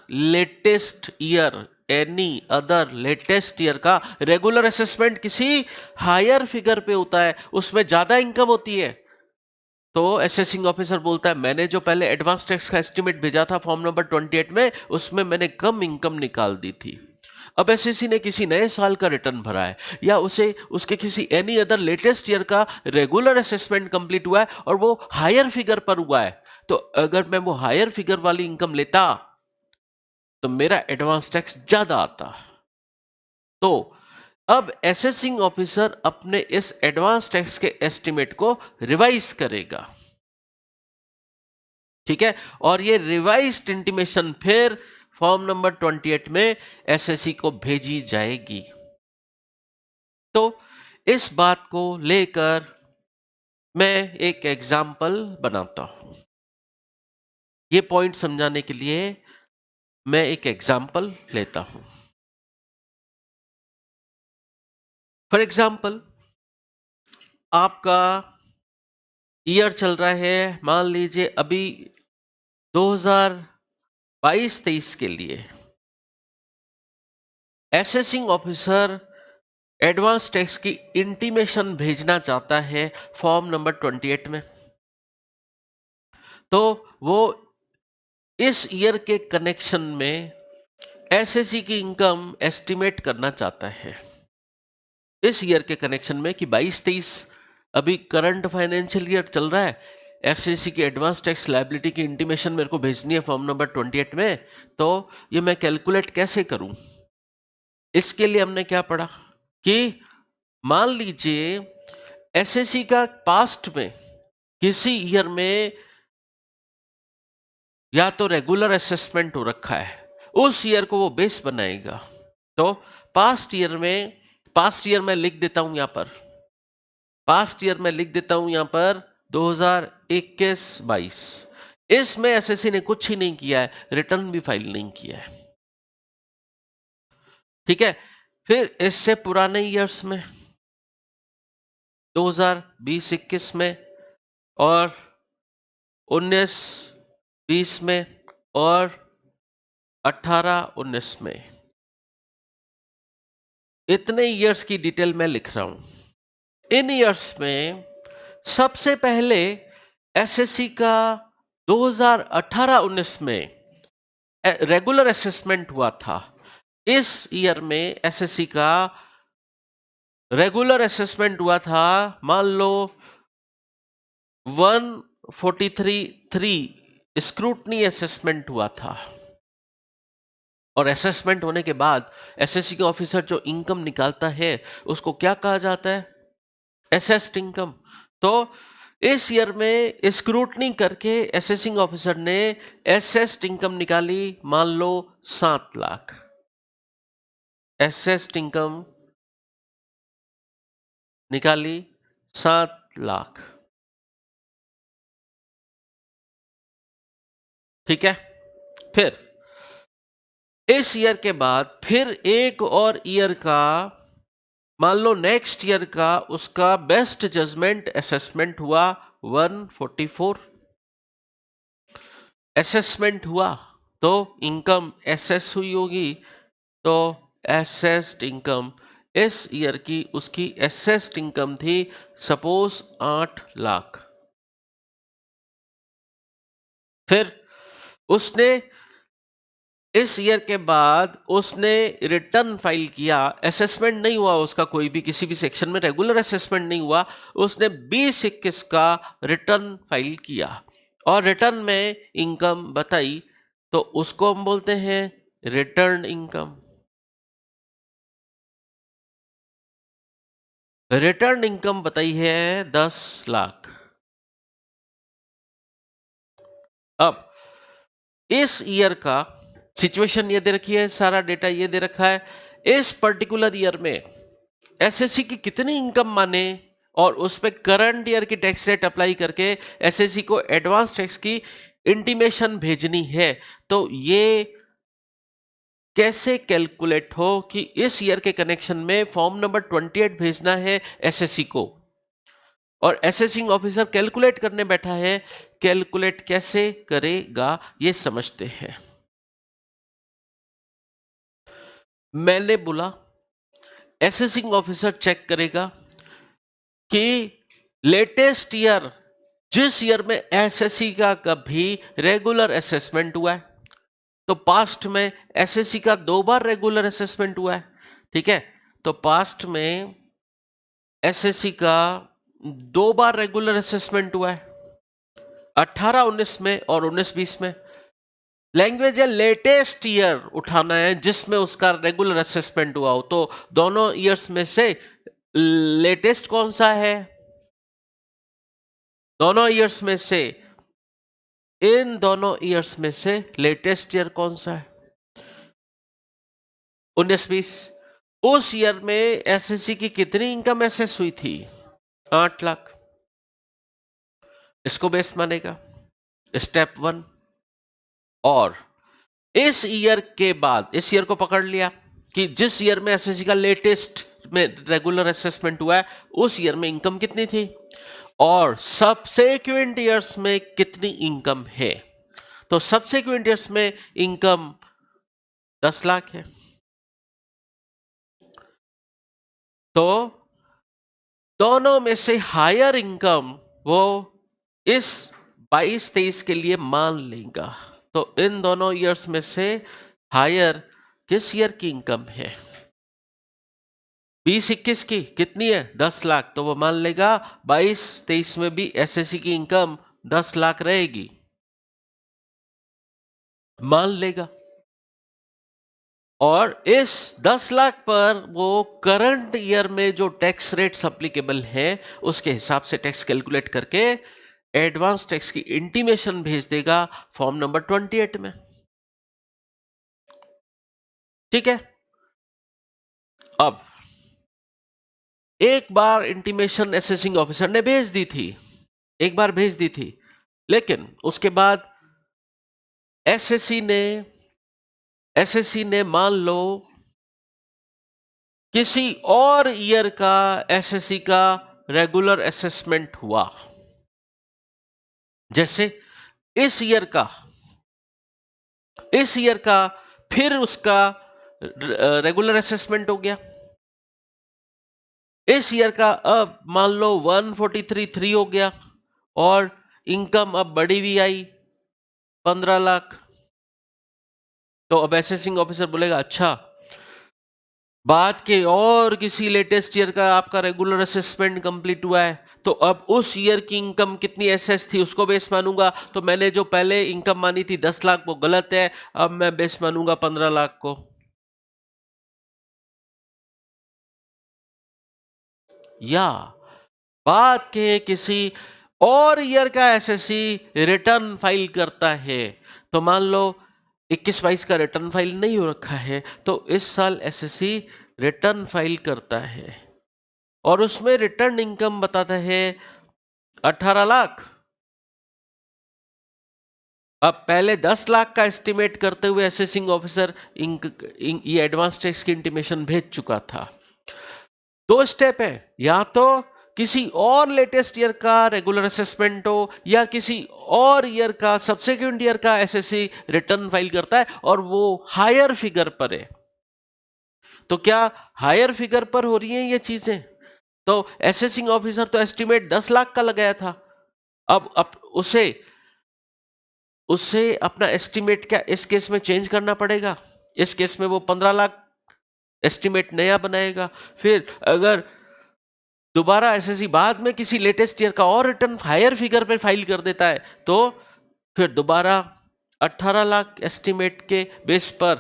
लेटेस्ट ईयर का रेगुलर असेसमेंट किसी हायर फिगर पे होता है, उसमें ज्यादा इनकम होती है। तो असेसिंग ऑफिसर बोलता है मैंने जो पहले एडवांस टैक्स का एस्टिमेट भेजा था फॉर्म नंबर 28 में, उसमें मैंने कम इनकम निकाल दी थी। अब एसएससी ने किसी नए साल का रिटर्न भरा है या उसके किसी एनी अदर लेटेस्ट ईयर का रेगुलर असेसमेंट कंप्लीट हुआ है और वो हायर फिगर पर हुआ है, तो अगर मैं वो हायर फिगर वाली इनकम लेता तो मेरा एडवांस टैक्स ज्यादा आता। तो अब असेसिंग ऑफिसर अपने इस एडवांस टैक्स के एस्टिमेट को रिवाइज करेगा, ठीक है, और ये रिवाइज्ड इंटीमेशन फिर फॉर्म नंबर 28 में एसएससी को भेजी जाएगी। तो इस बात को लेकर मैं एक एग्जाम्पल बनाता हूं। ये पॉइंट समझाने के लिए मैं एक एग्जाम्पल लेता हूं। फॉर एग्जाम्पल, आपका ईयर चल रहा है, मान लीजिए अभी 2022-23 के लिए असेसिंग ऑफिसर एडवांस टैक्स की इंटीमेशन भेजना चाहता है फॉर्म नंबर 28 में। तो वो इस ईयर के कनेक्शन में एसएससी की इनकम एस्टिमेट करना चाहता है इस ईयर के कनेक्शन में कि 22-23 अभी करंट फाइनेंशियल ईयर चल रहा है, एसएससी की एडवांस टैक्स लायबिलिटी की इंटीमेशन मेरे को भेजनी है फॉर्म नंबर 28 में। तो ये मैं कैलकुलेट कैसे करूं? इसके लिए हमने क्या पढ़ा कि मान लीजिए एसएससी का पास्ट में किसी ईयर में या तो रेगुलर असेसमेंट हो रखा है, उस ईयर को वो बेस बनाएगा। तो पास्ट ईयर में लिख देता हूं यहां पर, पास्ट ईयर में लिख देता हूं यहां पर 2021-22। इसमें एसएससी ने कुछ ही नहीं किया है, रिटर्न भी फाइल नहीं किया है। ठीक है, फिर इससे पुराने ईयर्स में 2020-21 में और 19-20 में और 18-19 में, इतने ईयर्स की डिटेल में लिख रहा हूं। इन ईयर्स में सबसे पहले एसएससी का 2018-19 में रेगुलर असेसमेंट हुआ था। इस ईयर में एसएससी का रेगुलर असेसमेंट हुआ था, मान लो 143.3 स्क्रूटनी असेसमेंट हुआ था। और असेसमेंट होने के बाद एसएससी के ऑफिसर जो इनकम निकालता है उसको क्या कहा जाता है? Assessed income. तो इस ईयर में स्क्रूटनी करके असेसिंग ऑफिसर ने एसेस्ड इनकम निकाली, मान लो 7 लाख। एसेस्ड इनकम निकाली 7 लाख। ठीक है, फिर इस ईयर के बाद फिर एक और ईयर का, मान लो नेक्स्ट ईयर का, उसका बेस्ट जजमेंट असेसमेंट हुआ 144। असेसमेंट हुआ तो इनकम एसेस हुई होगी, तो एसेस्ड इनकम इस ईयर की उसकी एसेस्ड इनकम थी सपोज 8 लाख। फिर उसने इस ईयर के बाद उसने रिटर्न फाइल किया, असेसमेंट नहीं हुआ उसका, कोई भी किसी भी सेक्शन में रेगुलर असेसमेंट नहीं हुआ, उसने 20-21 का रिटर्न फाइल किया और रिटर्न में इनकम बताई, तो उसको हम बोलते हैं रिटर्न इनकम। रिटर्न इनकम बताई है 10 लाख। अब इस ईयर का सिचुएशन ये दे रखी है, सारा डेटा ये दे रखा है, इस पर्टिकुलर ईयर में एसएससी की कितनी इनकम माने और उस पर करंट ईयर की टैक्स रेट अप्लाई करके एसएससी को एडवांस टैक्स की इंटीमेशन भेजनी है। तो ये कैसे कैलकुलेट हो कि इस ईयर के कनेक्शन में फॉर्म नंबर 28 भेजना है एसएससी को, और असेसिंग ऑफिसर कैलकुलेट करने बैठा है, कैलकुलेट कैसे करेगा ये समझते हैं। मैंने बोला असेसिंग ऑफिसर चेक करेगा कि लेटेस्ट ईयर, जिस ईयर में एसएससी का कभी रेगुलर असेसमेंट हुआ है, तो पास्ट में एसएससी का 2 बार रेगुलर असेसमेंट हुआ है। ठीक है, तो पास्ट में एसएससी का 2 बार रेगुलर असेसमेंट हुआ है, 18-19 में और 19-20 में। लैंग्वेज है लेटेस्ट ईयर उठाना है जिसमें उसका रेगुलर असेसमेंट हुआ हो, तो दोनों ईयर्स में से लेटेस्ट कौन सा है? दोनों ईयर्स में से, इन दोनों ईयर्स में से लेटेस्ट ईयर कौन सा है? 19-20। उस ईयर में एसएससी की कितनी इनकम एसेस हुई थी? 8 लाख। इसको बेस मानेगा, स्टेप 1। और इस ईयर के बाद, इस ईयर को पकड़ लिया कि जिस ईयर में एसएससी का लेटेस्ट में रेगुलर असेसमेंट हुआ है उस ईयर में इनकम कितनी थी और सबसेक्वेंट ईयर्स में कितनी इनकम है। तो सबसेक्वेंट ईयर्स में इनकम 10 लाख है। तो दोनों में से हायर इनकम वो इस 22-23 के लिए मान लेगा। तो इन दोनों ईयर्स में से हायर किस ईयर की इनकम है? 20-21 की कितनी है? 10 लाख। तो वो मान लेगा 22-23 में भी एसएससी की इनकम 10 लाख रहेगी, मान लेगा। और इस 10 लाख पर वो करंट ईयर में जो टैक्स रेट्स अप्लीकेबल है उसके हिसाब से टैक्स कैलकुलेट करके एडवांस टैक्स की इंटीमेशन भेज देगा फॉर्म नंबर 28 में। ठीक है। अब एक बार इंटीमेशन असेसिंग ऑफिसर ने भेज दी थी, एक बार भेज दी थी, लेकिन उसके बाद एसएससी ने मान लो किसी और ईयर का एसएससी का रेगुलर असेसमेंट हुआ, जैसे इस ईयर का फिर उसका रेगुलर असेसमेंट हो गया। इस ईयर का अब मान लो 143.3 हो गया और इनकम अब बढ़ी हुई आई 15 लाख। तो अब असेसिंग ऑफिसर बोलेगा अच्छा, बाद के और किसी लेटेस्ट ईयर का आपका रेगुलर असेसमेंट कंप्लीट हुआ है, तो अब उस ईयर की इनकम कितनी एसएस थी उसको बेस मानूंगा। तो मैंने जो पहले इनकम मानी थी 10 लाख वो गलत है, अब मैं बेस मानूंगा 15 लाख को। या बाद के किसी और ईयर का एसएससी रिटर्न फाइल करता है, तो मान लो 21-22 का रिटर्न फाइल नहीं हो रखा है, तो इस साल एसएससी रिटर्न फाइल करता है और उसमें रिटर्न इनकम बताता है 18 लाख। अब पहले 10 लाख का एस्टिमेट करते हुए असेसिंग ऑफिसर ये एडवांस टैक्स की इंटीमेशन भेज चुका था। दो स्टेप है, या तो किसी और लेटेस्ट ईयर का रेगुलर असेसमेंट हो या किसी और ईयर का सब्सिक्वेंट ईयर का एसएससी रिटर्न फाइल करता है और वो हायर फिगर पर है। तो क्या हायर फिगर पर हो रही हैं ये चीजें? तो असेसिंग ऑफिसर तो एस्टिमेट 10 लाख का लगाया था, अब उसे अपना एस्टिमेट क्या इस केस में चेंज करना पड़ेगा। इस केस में वो 15 लाख एस्टिमेट नया बनाएगा। फिर अगर दोबारा एसएससी बाद में किसी लेटेस्ट ईयर का और रिटर्न हायर फिगर पे फाइल कर देता है, तो फिर दोबारा 18 लाख एस्टिमेट के बेस पर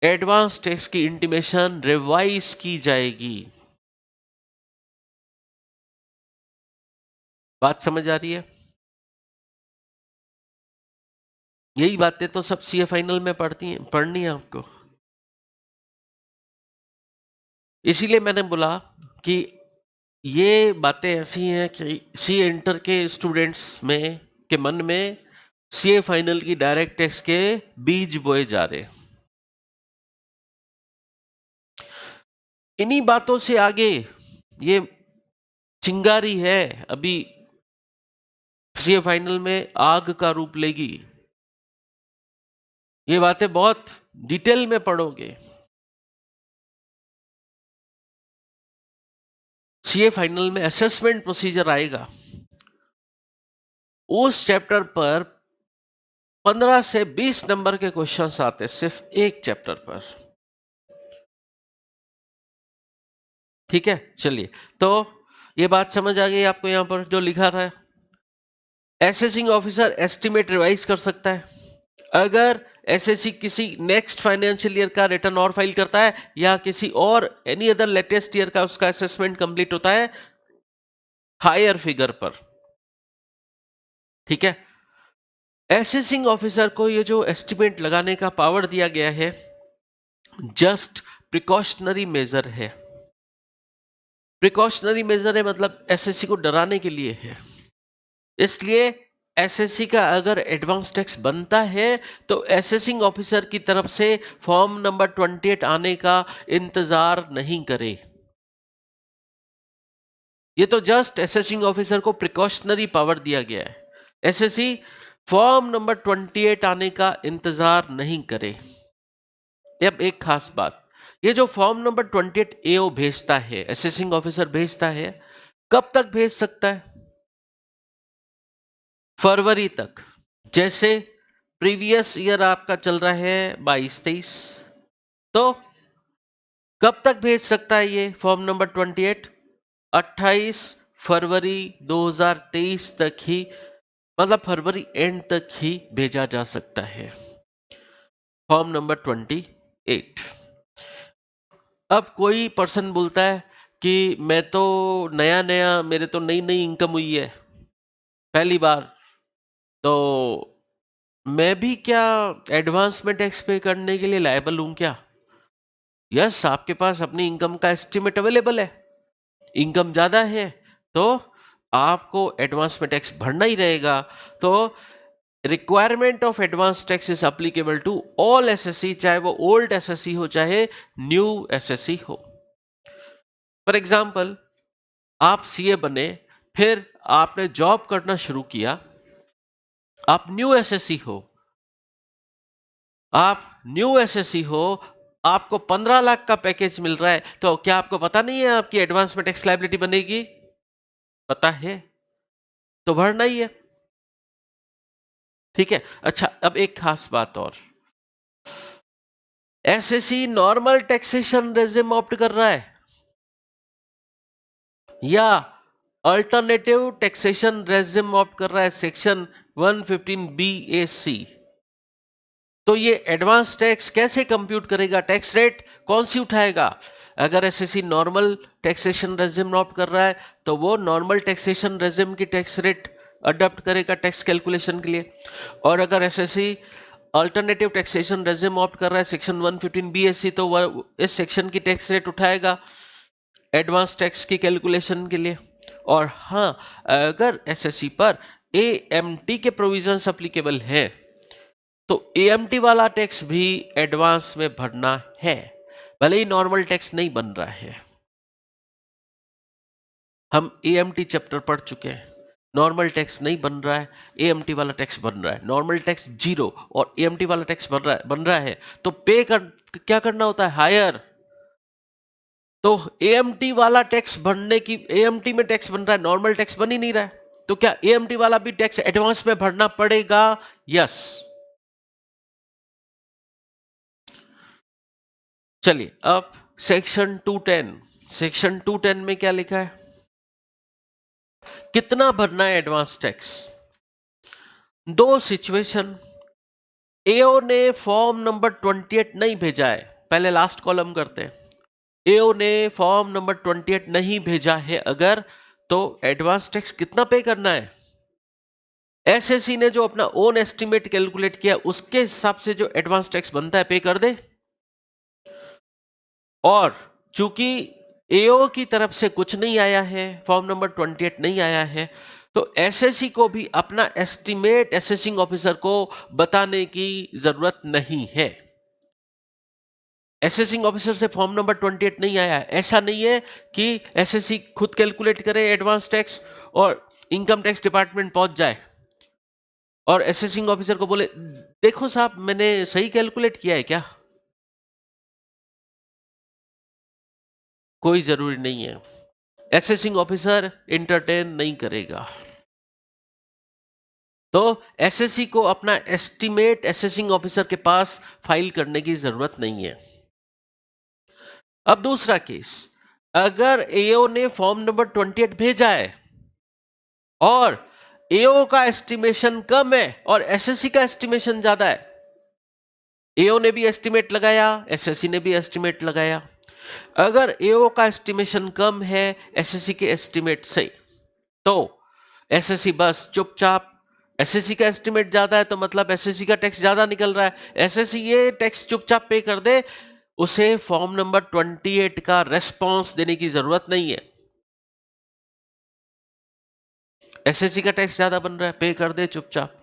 एडवांस टैक्स की इंटीमेशन रिवाइज की जाएगी। बात समझ आ रही है? यही बातें तो सब सीए फाइनल में पढ़नी है आपको। इसीलिए मैंने बोला कि ये बातें ऐसी हैं कि सीए इंटर के स्टूडेंट्स में के मन में सीए फाइनल की डायरेक्ट टैक्स के बीज बोए जा रहे। इन्हीं बातों से आगे ये चिंगारी है, अभी सीए फाइनल में आग का रूप लेगी। ये बातें बहुत डिटेल में पढ़ोगे। सीए फाइनल में असेसमेंट प्रोसीजर आएगा, उस चैप्टर पर 15 से 20 नंबर के क्वेश्चंस आते हैं सिर्फ एक चैप्टर पर। ठीक है, चलिए, तो ये बात समझ आ गई आपको। यहां पर जो लिखा था, असेसिंग ऑफिसर एस्टिमेट रिवाइज कर सकता है अगर एसएससी किसी नेक्स्ट फाइनेंशियल ईयर का रिटर्न और फाइल करता है या किसी और एनी अदर लेटेस्ट ईयर का उसका असेसमेंट कंप्लीट होता है हायर फिगर पर। ठीक है, असेसिंग ऑफिसर को ये जो एस्टिमेट लगाने का पावर दिया गया है जस्ट प्रिकॉशनरी मेजर है। प्रिकॉशनरी मेजर है मतलब एसएससी को डराने के लिए है। इसलिए एसएससी का अगर एडवांस टैक्स बनता है तो असेसिंग ऑफिसर की तरफ से फॉर्म नंबर 28 आने का इंतजार नहीं करे। ये तो जस्ट असेसिंग ऑफिसर को प्रिकॉशनरी पावर दिया गया है। एसएससी फॉर्म नंबर 28 आने का इंतजार नहीं करे। अब एक खास बात, ये जो फॉर्म नंबर 28 एओ भेजता है, असेसिंग ऑफिसर भेजता है, कब तक भेज सकता है? फरवरी तक। जैसे प्रीवियस ईयर आपका चल रहा है 22-23, तो कब तक भेज सकता है ये फॉर्म नंबर 28? 28 फरवरी 2023 तक ही, मतलब फरवरी एंड तक ही भेजा जा सकता है फॉर्म नंबर 28। अब कोई पर्सन बोलता है कि मैं तो नया नया, मेरे तो नई नई इनकम हुई है पहली बार, तो मैं भी क्या एडवांस में टैक्स पे करने के लिए लायबल हूं क्या? यस, आपके पास अपनी इनकम का एस्टिमेट अवेलेबल है, इनकम ज्यादा है तो आपको एडवांस में टैक्स भरना ही रहेगा। तो requirement of advance tax is applicable to all assessee, चाहे वो ओल्ड एसएससी हो चाहे न्यू एसएससी हो। फॉर एग्जाम्पल, आप सीए बने, फिर आपने जॉब करना शुरू किया, आप न्यू एसएससी हो, आपको 15 लाख का पैकेज मिल रहा है, तो क्या आपको पता नहीं है आपकी एडवांस में टैक्स लायबिलिटी बनेगी? पता है, तो भरना ही है। ठीक है। अच्छा, अब एक खास बात और, SSC normal taxation regime opt कर रहा है या अल्टरनेटिव टैक्सेशन रेजिम ऑप्ट कर रहा है, सेक्शन 115BAC। तो ये एडवांस टैक्स कैसे कंप्यूट करेगा, टैक्स रेट कौन सी उठाएगा? अगर SSC normal taxation regime opt कर रहा है तो वो नॉर्मल टैक्सेशन रेजिम की टैक्स रेट अडॉप्ट करेगा टैक्स कैलकुलेशन के लिए। और अगर SSC alternative taxation regime opt कर रहा है सेक्शन 115BAC, तो वह इस सेक्शन की टैक्स रेट उठाएगा एडवांस टैक्स की कैलकुलेशन के लिए। और हाँ, अगर एसएससी पर एएमटी के प्रोविजंस अप्लीकेबल हैं तो एएमटी वाला टैक्स भी एडवांस में भरना है, भले ही नॉर्मल टैक्स नहीं बन रहा है। हम एएमटी चैप्टर पढ़ चुके हैं, नॉर्मल टैक्स नहीं बन रहा है, एएमटी वाला टैक्स बन रहा है। नॉर्मल टैक्स 0 और एएमटी वाला टैक्स बन रहा है तो क्या करना होता है? हायर। तो एएमटी वाला टैक्स भरने की, एएमटी में टैक्स बन रहा है, नॉर्मल टैक्स बन ही नहीं रहा है, तो क्या एएमटी वाला भी टैक्स एडवांस में भरना पड़ेगा? यस। चलिए, अब सेक्शन 210 में क्या लिखा है, कितना भरना है एडवांस टैक्स? दो सिचुएशन, एओ ने फॉर्म नंबर 28 नहीं भेजा है, पहले लास्ट कॉलम करते हैं। एओ ने फॉर्म नंबर 28 नहीं भेजा है अगर, तो एडवांस टैक्स कितना पे करना है? एसएससी ने जो अपना ओन एस्टिमेट कैलकुलेट किया उसके हिसाब से जो एडवांस टैक्स बनता है पे कर दे। और चूंकि एओ की तरफ से कुछ नहीं आया है, फॉर्म नंबर 28 नहीं आया है, तो एसएससी को भी अपना एस्टिमेट असेसिंग ऑफिसर को बताने की जरूरत नहीं है। असेसिंग ऑफिसर से फॉर्म नंबर 28 नहीं आया है, ऐसा नहीं है कि एसएससी खुद कैलकुलेट करे एडवांस टैक्स और इनकम टैक्स डिपार्टमेंट पहुंच जाए और असेसिंग ऑफिसर को बोले देखो साहब मैंने सही कैलकुलेट किया है क्या? कोई जरूरी नहीं है, असेसिंग ऑफिसर इंटरटेन नहीं करेगा। तो एसएससी को अपना एस्टिमेट असेसिंग ऑफिसर के पास फाइल करने की जरूरत नहीं है। अब दूसरा केस, अगर एओ ने फॉर्म नंबर 28 भेजा है और एओ का एस्टिमेशन कम है और एसएससी का एस्टिमेशन ज्यादा है, एओ ने भी एस्टिमेट लगाया, एसएससी ने भी एस्टिमेट लगाया। अगर एओ का एस्टिमेशन कम है एसएससी के एस्टिमेट से, तो एसएससी बस चुपचाप, एसएससी का एस्टिमेट ज्यादा है तो मतलब एसएससी का टैक्स ज्यादा निकल रहा है, एसएससी ये टैक्स चुपचाप पे कर दे, उसे फॉर्म नंबर 28 का रेस्पॉन्स देने की जरूरत नहीं है। एसएससी का टैक्स ज्यादा बन रहा है, पे कर दे चुपचाप।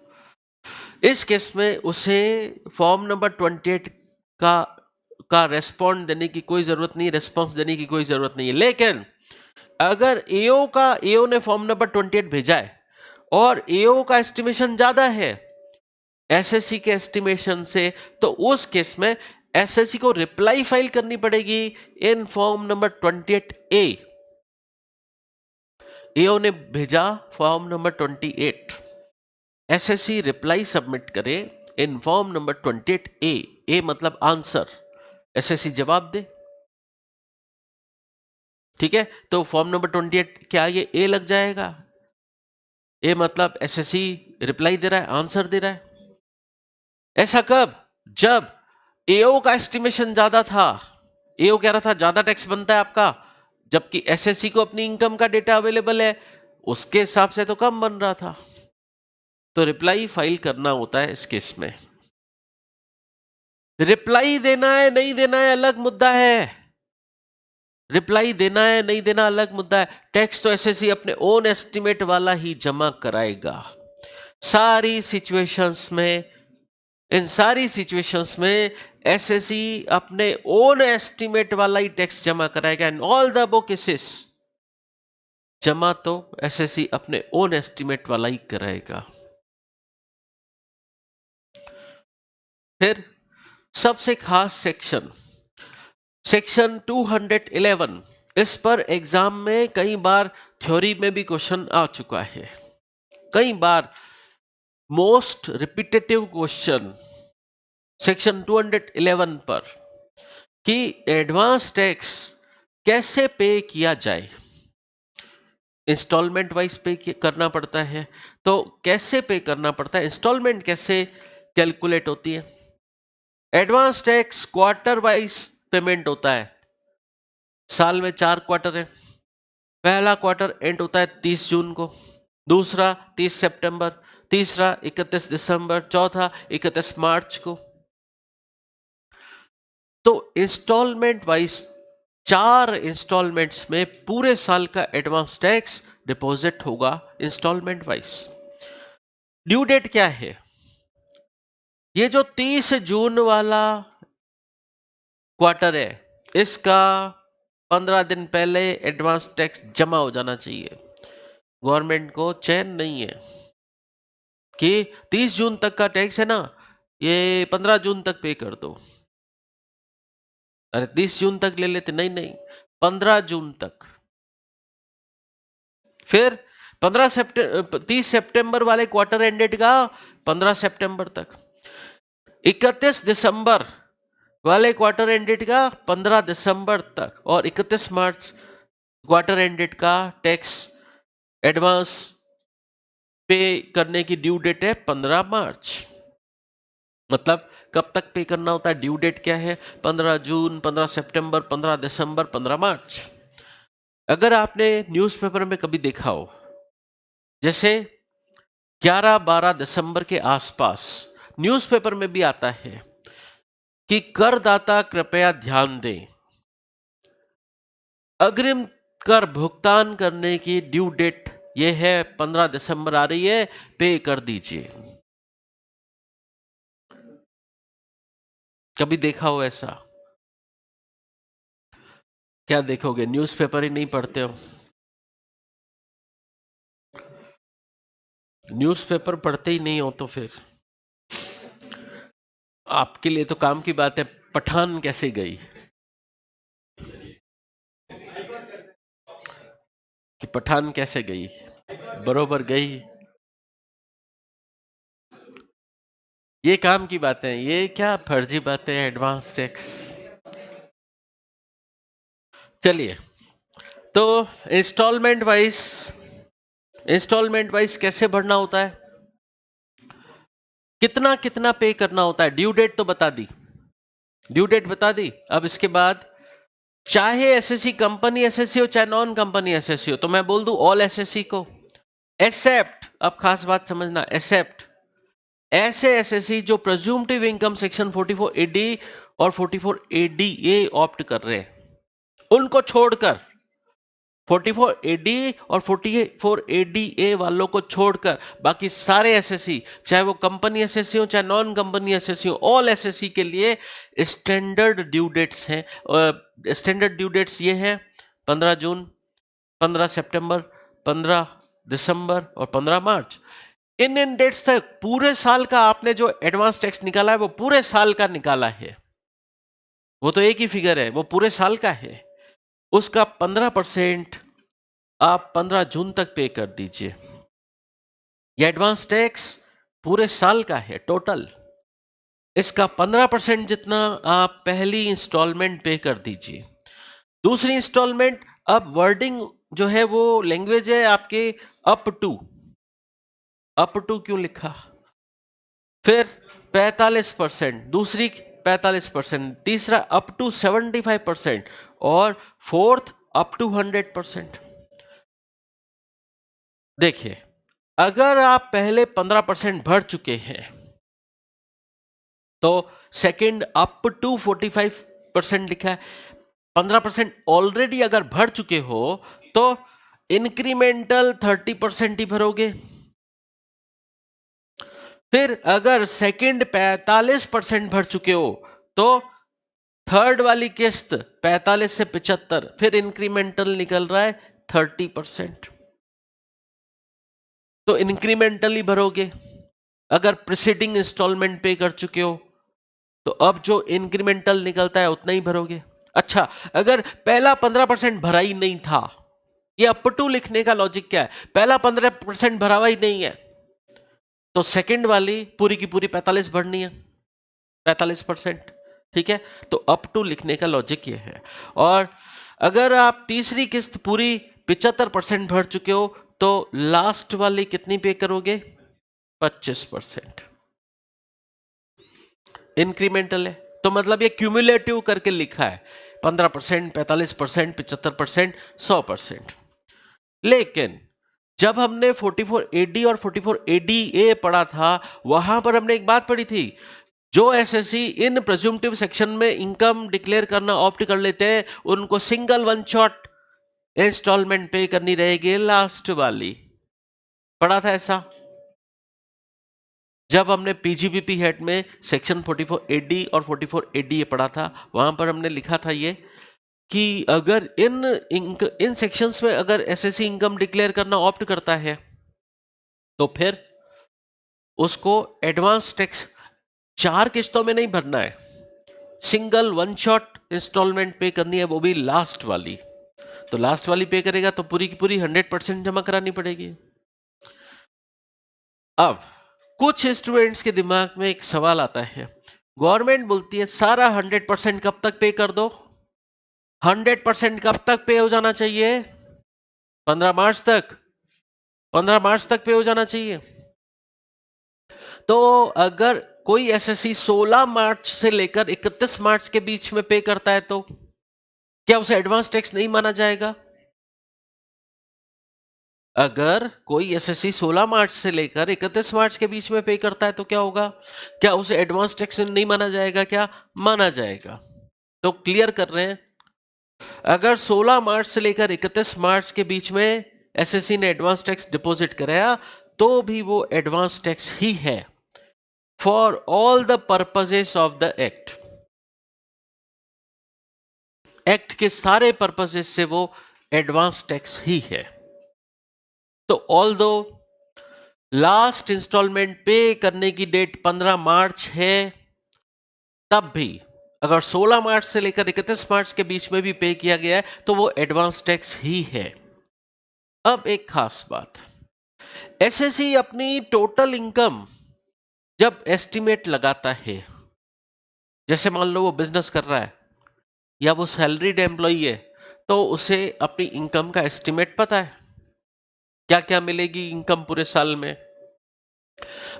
इस केस में उसे फॉर्म नंबर 28 का रेस्पॉन्ड देने की कोई जरूरत नहीं, रेस्पॉन्स देने की कोई जरूरत नहीं है। लेकिन अगर एओ ने फॉर्म नंबर 28 भेजा है और एओ का एस्टिमेशन ज्यादा है एसएससी के एस्टिमेशन से, तो उस केस में एसएससी को रिप्लाई फाइल करनी पड़ेगी इन फॉर्म नंबर 28A। एओ ने भेजा form number 28, SSC reply submit करे इन फॉर्म नंबर 28A। ए मतलब आंसर, एसएससी जवाब दे। ठीक है, तो फॉर्म नंबर 28 क्या ये ए लग जाएगा? ए मतलब एसएससी रिप्लाई दे रहा है, आंसर दे रहा है। ऐसा कब? जब एओ का एस्टिमेशन ज्यादा था एओ कह रहा था ज्यादा टैक्स बनता है आपका, जबकि एसएससी को अपनी इनकम का डेटा अवेलेबल है, उसके हिसाब से तो कम बन रहा था। तो रिप्लाई फाइल करना होता है इस केस में। रिप्लाई देना है नहीं देना है अलग मुद्दा है, रिप्लाई देना है नहीं देना अलग मुद्दा है। टैक्स तो एसएससी अपने ओन एस्टिमेट वाला ही जमा कराएगा सारी सिचुएशंस में। इन सारी सिचुएशंस में एसएससी अपने ओन एस्टिमेट वाला ही टैक्स जमा कराएगा। In all the above cases जमा तो एसएससी अपने ओन एस्टिमेट वाला ही कराएगा। फिर सबसे खास सेक्शन, सेक्शन 211, इस पर एग्जाम में कई बार थ्योरी में भी क्वेश्चन आ चुका है, कई बार मोस्ट रिपीटेटिव क्वेश्चन सेक्शन 211 पर कि एडवांस टैक्स कैसे पे किया जाए। इंस्टॉलमेंट वाइज पे करना पड़ता है, तो कैसे पे करना पड़ता है, इंस्टॉलमेंट कैसे कैलकुलेट होती है। Advance tax quarter wise payment होता है, साल में 4 क्वार्टर है। पहला क्वार्टर एंड होता है 30 जून को, दूसरा 30 सितंबर, तीसरा 31 दिसंबर, चौथा 31 मार्च को। तो इंस्टॉलमेंट वाइज 4 इंस्टॉलमेंट्स में पूरे साल का एडवांस टैक्स डिपॉजिट होगा इंस्टॉलमेंट वाइज। ड्यू डेट क्या है, ये जो 30 जून वाला क्वार्टर है इसका 15 दिन पहले एडवांस टैक्स जमा हो जाना चाहिए। गवर्नमेंट को चैन नहीं है कि 30 जून तक का टैक्स है ना, ये 15 जून तक पे कर दो। अरे 30 जून तक ले लेते, नहीं नहीं 15 जून तक। फिर 30 सितंबर वाले क्वार्टर एंडेड का 15 सितंबर तक, 31 दिसंबर वाले क्वार्टर एंडेड का 15 दिसंबर तक, और 31 मार्च क्वार्टर एंडेड का टैक्स एडवांस पे करने की ड्यू डेट है 15 मार्च। मतलब कब तक पे करना होता है, ड्यू डेट क्या है, 15 जून, 15 सितंबर, 15 दिसंबर, 15 मार्च। अगर आपने न्यूज़पेपर में कभी देखा हो, जैसे 11-12 दिसंबर के आसपास न्यूज़पेपर में भी आता है कि करदाता कृपया ध्यान दें, अग्रिम कर भुगतान करने की ड्यू डेट ये है 15 दिसंबर आ रही है, पे कर दीजिए। कभी देखा हो ऐसा? क्या देखोगे, न्यूज़पेपर ही नहीं पढ़ते हो? न्यूज़पेपर पढ़ते ही नहीं हो तो फिर आपके लिए तो काम की बात है, पठान कैसे गई, कि पठान कैसे गई, बरोबर गई। ये काम की बातें हैं, ये क्या फर्जी बातें हैं, एडवांस टैक्स। चलिए, तो इंस्टॉलमेंट वाइज कैसे भरना होता है, कितना कितना पे करना होता है। ड्यू डेट तो बता दी, ड्यू डेट बता दी। अब इसके बाद चाहे एसएससी कंपनी एसएससी हो चाहे नॉन कंपनी एसएससी हो, तो मैं बोल दूं ऑल एसएससी को, एक्सेप्ट, अब खास बात समझना, एक्सेप्ट ऐसे एसएससी जो प्रेज्यूम्टिव इनकम सेक्शन 44AD और 44ADA ऑप्ट कर रहे हैं, उनको छोड़कर, 44AD और 44ADA वालों को छोड़कर बाकी सारे एसएससी, चाहे वो कंपनी एसएससी हो चाहे नॉन कंपनी एसएससी हो, ऑल एसएससी के लिए स्टैंडर्ड ड्यू डेट्स हैं। स्टैंडर्ड ड्यू डेट्स ये हैं 15 जून, 15 सितंबर, 15 दिसंबर और 15 मार्च। इन डेट्स तक पूरे साल का आपने जो एडवांस टैक्स निकाला है वो पूरे साल का निकाला है, वो तो एक ही फिगर है, वो पूरे साल का है, उसका 15% आप 15 जून तक पे कर दीजिए। ये एडवांस टैक्स पूरे साल का है टोटल, इसका 15% जितना आप पहली इंस्टॉलमेंट पे कर दीजिए। दूसरी इंस्टॉलमेंट, अब वर्डिंग जो है वो लैंग्वेज है आपके अप टू क्यों लिखा, फिर 45% दूसरी 45%, तीसरा अप टू 75% और फोर्थ अप टू 100%। देखिए, अगर आप पहले 15% भर चुके हैं तो सेकंड अप टू 45% लिखा है। 15% ऑलरेडी अगर भर चुके हो तो इंक्रीमेंटल 30% ही भरोगे। फिर अगर सेकंड 45% भर चुके हो तो थर्ड वाली किस्त 45 से 75, फिर इंक्रीमेंटल निकल रहा है 30%, तो इंक्रीमेंटल ही भरोगे। अगर प्रीसीडिंग इंस्टॉलमेंट पे कर चुके हो तो अब जो इंक्रीमेंटल निकलता है उतना ही भरोगे। अच्छा, अगर पहला 15% भरा ही नहीं था, ये अप टू लिखने का लॉजिक क्या है, पहला 15% भरा हुआ ही नहीं है तो सेकंड वाली पूरी की पूरी 45 भरनी है, 45%। ठीक है, तो अप टू लिखने का लॉजिक ये है। और अगर आप तीसरी किस्त पूरी 75% भर चुके हो तो लास्ट वाली कितनी पे करोगे, 25%। इंक्रीमेंटल है तो मतलब ये क्यूमुलेटिव करके लिखा है, 15%, 45%, 75%, 100%। लेकिन जब हमने 44AD और 44ADA पढ़ा था, वहां पर हमने एक बात पढ़ी थी, जो एसएससी इन प्रेज्यूम्टिव सेक्शन में इनकम डिक्लेयर करना ऑप्ट कर लेते हैं उनको सिंगल वन शॉट इंस्टॉलमेंट पे करनी रहेगी, लास्ट वाली। पढ़ा था ऐसा जब हमने पीजीबीपी हेड में सेक्शन 44AD और 44ADA पढ़ा था, वहां पर हमने लिखा था ये कि अगर इन सेक्शंस में अगर एसएससी इनकम डिक्लेयर करना ऑप्ट करता है तो फिर उसको एडवांस टैक्स 4 किस्तों में नहीं भरना है, सिंगल वन शॉट इंस्टॉलमेंट पे करनी है, वो भी लास्ट वाली। तो लास्ट वाली पे करेगा तो पूरी की पूरी 100% जमा करानी पड़ेगी। अब कुछ स्टूडेंट्स के दिमाग में एक सवाल आता है, गवर्नमेंट बोलती है सारा 100% कब तक पे कर दो, 100% कब तक पे हो जाना चाहिए, 15 मार्च तक, 15 मार्च तक पे हो जाना चाहिए। तो अगर कोई एसएससी 16 मार्च से लेकर 31 मार्च के बीच में पे करता है तो क्या उसे एडवांस टैक्स नहीं माना जाएगा? अगर कोई एसएससी 16 मार्च से लेकर 31 मार्च के बीच में पे करता है तो क्या होगा, क्या उसे एडवांस टैक्स नहीं माना जाएगा? क्या माना जाएगा? तो क्लियर कर रहे हैं, अगर 16 मार्च से लेकर 31 मार्च के बीच में एसएससी ने एडवांस टैक्स डिपॉजिट कराया तो भी वो एडवांस टैक्स ही है for all the purposes of the act. Act के सारे पर्पसेस से वो एडवांस टैक्स ही है। तो ऑल दो लास्ट इंस्टॉलमेंट पे करने की डेट 15 मार्च है, तब भी अगर 16 मार्च से लेकर 31 मार्च के बीच में भी पे किया गया है तो वो एडवांस टैक्स ही है। अब एक खास बात, एसएससी अपनी टोटल इनकम जब एस्टिमेट लगाता है, जैसे मान लो वो बिजनेस कर रहा है या वो सैलरीड एम्प्लॉई है, तो उसे अपनी इनकम का एस्टिमेट पता है क्या क्या मिलेगी इनकम पूरे साल में।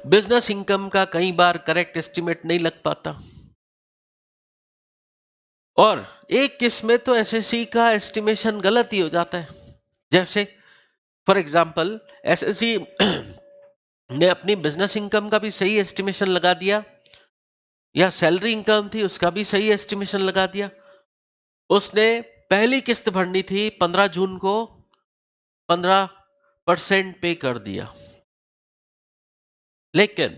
बिजनेस इनकम का कई बार करेक्ट एस्टिमेट नहीं लग पाता और एक केस में तो एसएससी का एस्टिमेशन गलत ही हो जाता है। जैसे फॉर एग्जांपल एसएससी ने अपनी बिजनेस इनकम का भी सही एस्टिमेशन लगा दिया या सैलरी इनकम थी उसका भी सही एस्टिमेशन लगा दिया, उसने पहली किस्त भरनी थी 15 जून को, 15% पे कर दिया। लेकिन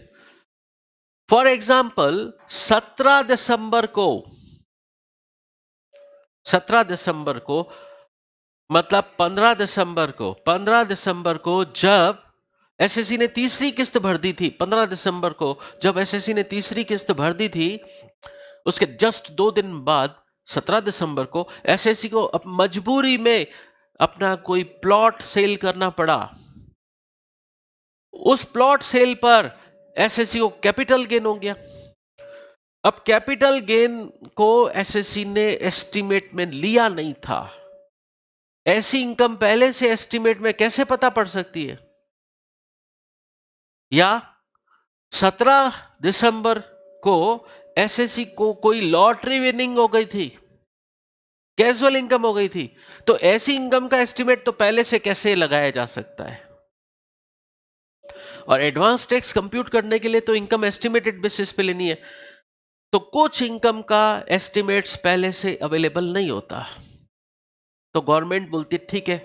फॉर एग्जांपल 17 दिसंबर को मतलब 15 दिसंबर को जब एसएससी ने तीसरी किस्त भर दी थी, 15 दिसंबर को जब एसएससी ने तीसरी किस्त भर दी थी, उसके जस्ट 2 दिन बाद 17 दिसंबर को एसएससी को मजबूरी में अपना कोई प्लॉट सेल करना पड़ा। उस प्लॉट सेल पर एसएससी को कैपिटल गेन हो गया। अब कैपिटल गेन को एसएससी ने एस्टीमेट में लिया नहीं था। ऐसी इनकम पहले से एस्टीमेट में कैसे पता पड़ सकती है? या 17 दिसंबर को एसएससी को कोई लॉटरी विनिंग हो गई थी, कैजुअल इनकम हो गई थी, तो ऐसी इनकम का एस्टिमेट तो पहले से कैसे लगाया जा सकता है? और एडवांस टैक्स कंप्यूट करने के लिए तो इनकम एस्टिमेटेड बेसिस पे लेनी है, तो कुछ इनकम का एस्टिमेट्स पहले से अवेलेबल नहीं होता, तो गवर्नमेंट बोलती ठीक है,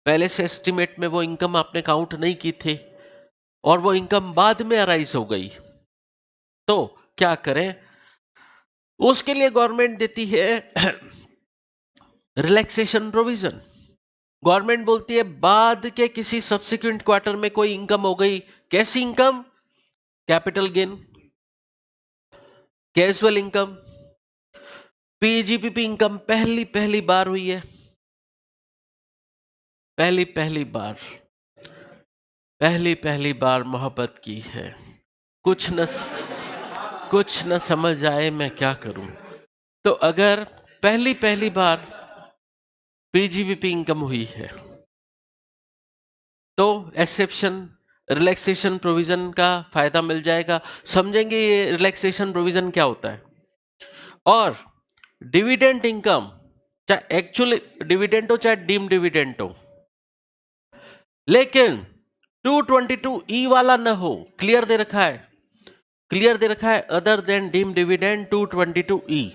पहले से एस्टिमेट में वो इनकम आपने काउंट नहीं की थी और वो इनकम बाद में अराइज हो गई, तो क्या करें? उसके लिए गवर्नमेंट देती है रिलैक्सेशन प्रोविजन। गवर्नमेंट बोलती है बाद के किसी सब्सिक्वेंट क्वार्टर में कोई इनकम हो गई, कैसी income? Capital gain, casual income, PGBP income पहली बार हुई है, पहली बार मोहब्बत की है, कुछ न समझ आए मैं क्या करूं। तो अगर पहली बार पीजीपीपी इनकम हुई है तो एक्सेप्शन रिलैक्सेशन प्रोविजन का फायदा मिल जाएगा। समझेंगे ये रिलैक्सेशन प्रोविजन क्या होता है। और डिविडेंड इनकम, चाहे एक्चुअल डिविडेंड हो चाहे डीम डिविडेंड हो, लेकिन 222E वाला न हो, क्लियर दे रखा है other than deem dividend 222E।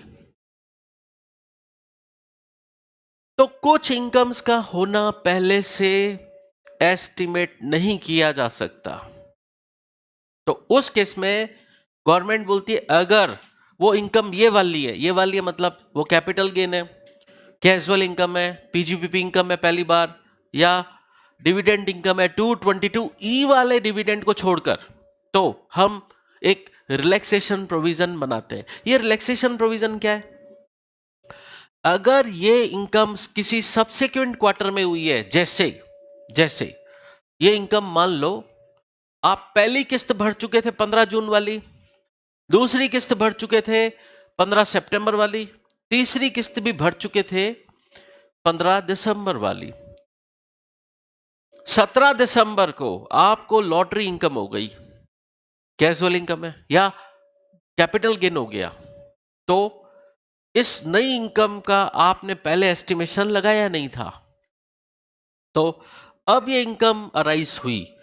तो कुछ इनकम्स का होना पहले से एस्टिमेट नहीं किया जा सकता, तो उस केस में गवर्नमेंट बोलती है अगर वो इनकम ये वाली है मतलब वो कैपिटल गेन है, कैजुअल इनकम है, पीजीपीपी इनकम है पहली बार, या डिविडेंड इनकम है 222E वाले डिविडेंड को छोड़कर, तो हम एक रिलैक्सेशन प्रोविजन बनाते हैं। ये रिलैक्सेशन प्रोविजन क्या है? अगर ये इनकम किसी सब्सिक्वेंट क्वार्टर में हुई है, जैसे ये इनकम मान लो आप पहली किस्त भर चुके थे 15 जून वाली, दूसरी किस्त भर चुके थे 15 सितंबर वाली, तीसरी किस्त भी भर चुके थे 15 दिसंबर वाली। 17 दिसंबर को आपको लॉटरी इनकम हो गई, कैजुअल इनकम है या कैपिटल गेन हो गया, तो इस नई इनकम का आपने पहले एस्टिमेशन लगाया नहीं था, तो अब ये इनकम अराइज हुई।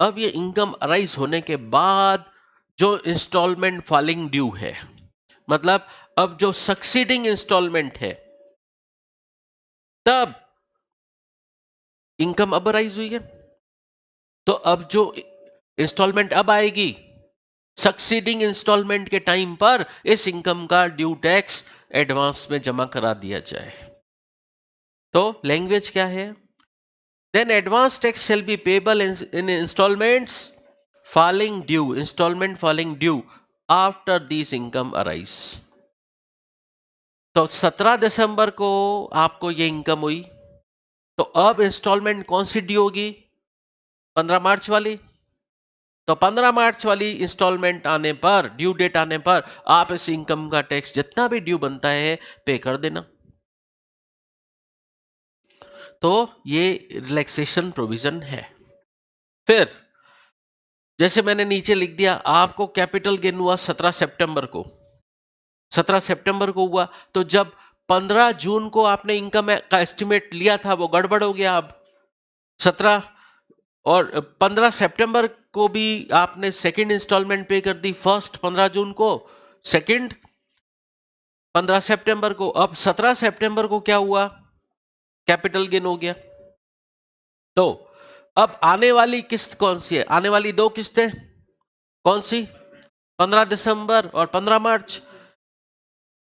अब ये इनकम अराइज होने के बाद जो इंस्टॉलमेंट फॉलिंग ड्यू है, मतलब अब जो सक्सीडिंग इंस्टॉलमेंट है, तब इनकम अब अराइज हुई है, तो अब जो इंस्टॉलमेंट अब आएगी सक्सीडिंग इंस्टॉलमेंट के टाइम पर इस इनकम का ड्यू टैक्स एडवांस में जमा करा दिया जाए। तो लैंग्वेज क्या है? Then advance tax shall be payable in instalments falling due, installment falling due after these income arise। तो 17 दिसंबर को आपको ये इनकम हुई, तो अब इंस्टॉलमेंट कौन सी ड्यू होगी? 15 मार्च वाली। तो 15 मार्च वाली इंस्टॉलमेंट आने पर, ड्यू डेट आने पर, आप इस इनकम का टैक्स जितना भी ड्यू बनता है पे कर देना। तो ये रिलैक्सेशन प्रोविजन है। फिर जैसे मैंने नीचे लिख दिया, आपको कैपिटल गेन हुआ 17 सितंबर को, 17 सितंबर को हुआ, तो जब 15 जून को आपने इनकम का एस्टिमेट लिया था वो गड़बड़ हो गया। अब 17 और 15 सितंबर को भी आपने सेकंड इंस्टॉलमेंट पे कर दी, फर्स्ट 15 जून को, सेकंड 15 सितंबर को। अब 17 सितंबर को क्या हुआ? कैपिटल गेन हो गया। तो अब आने वाली किस्त कौन सी है? आने वाली दो किस्तें कौन सी? 15 दिसंबर और 15 मार्च।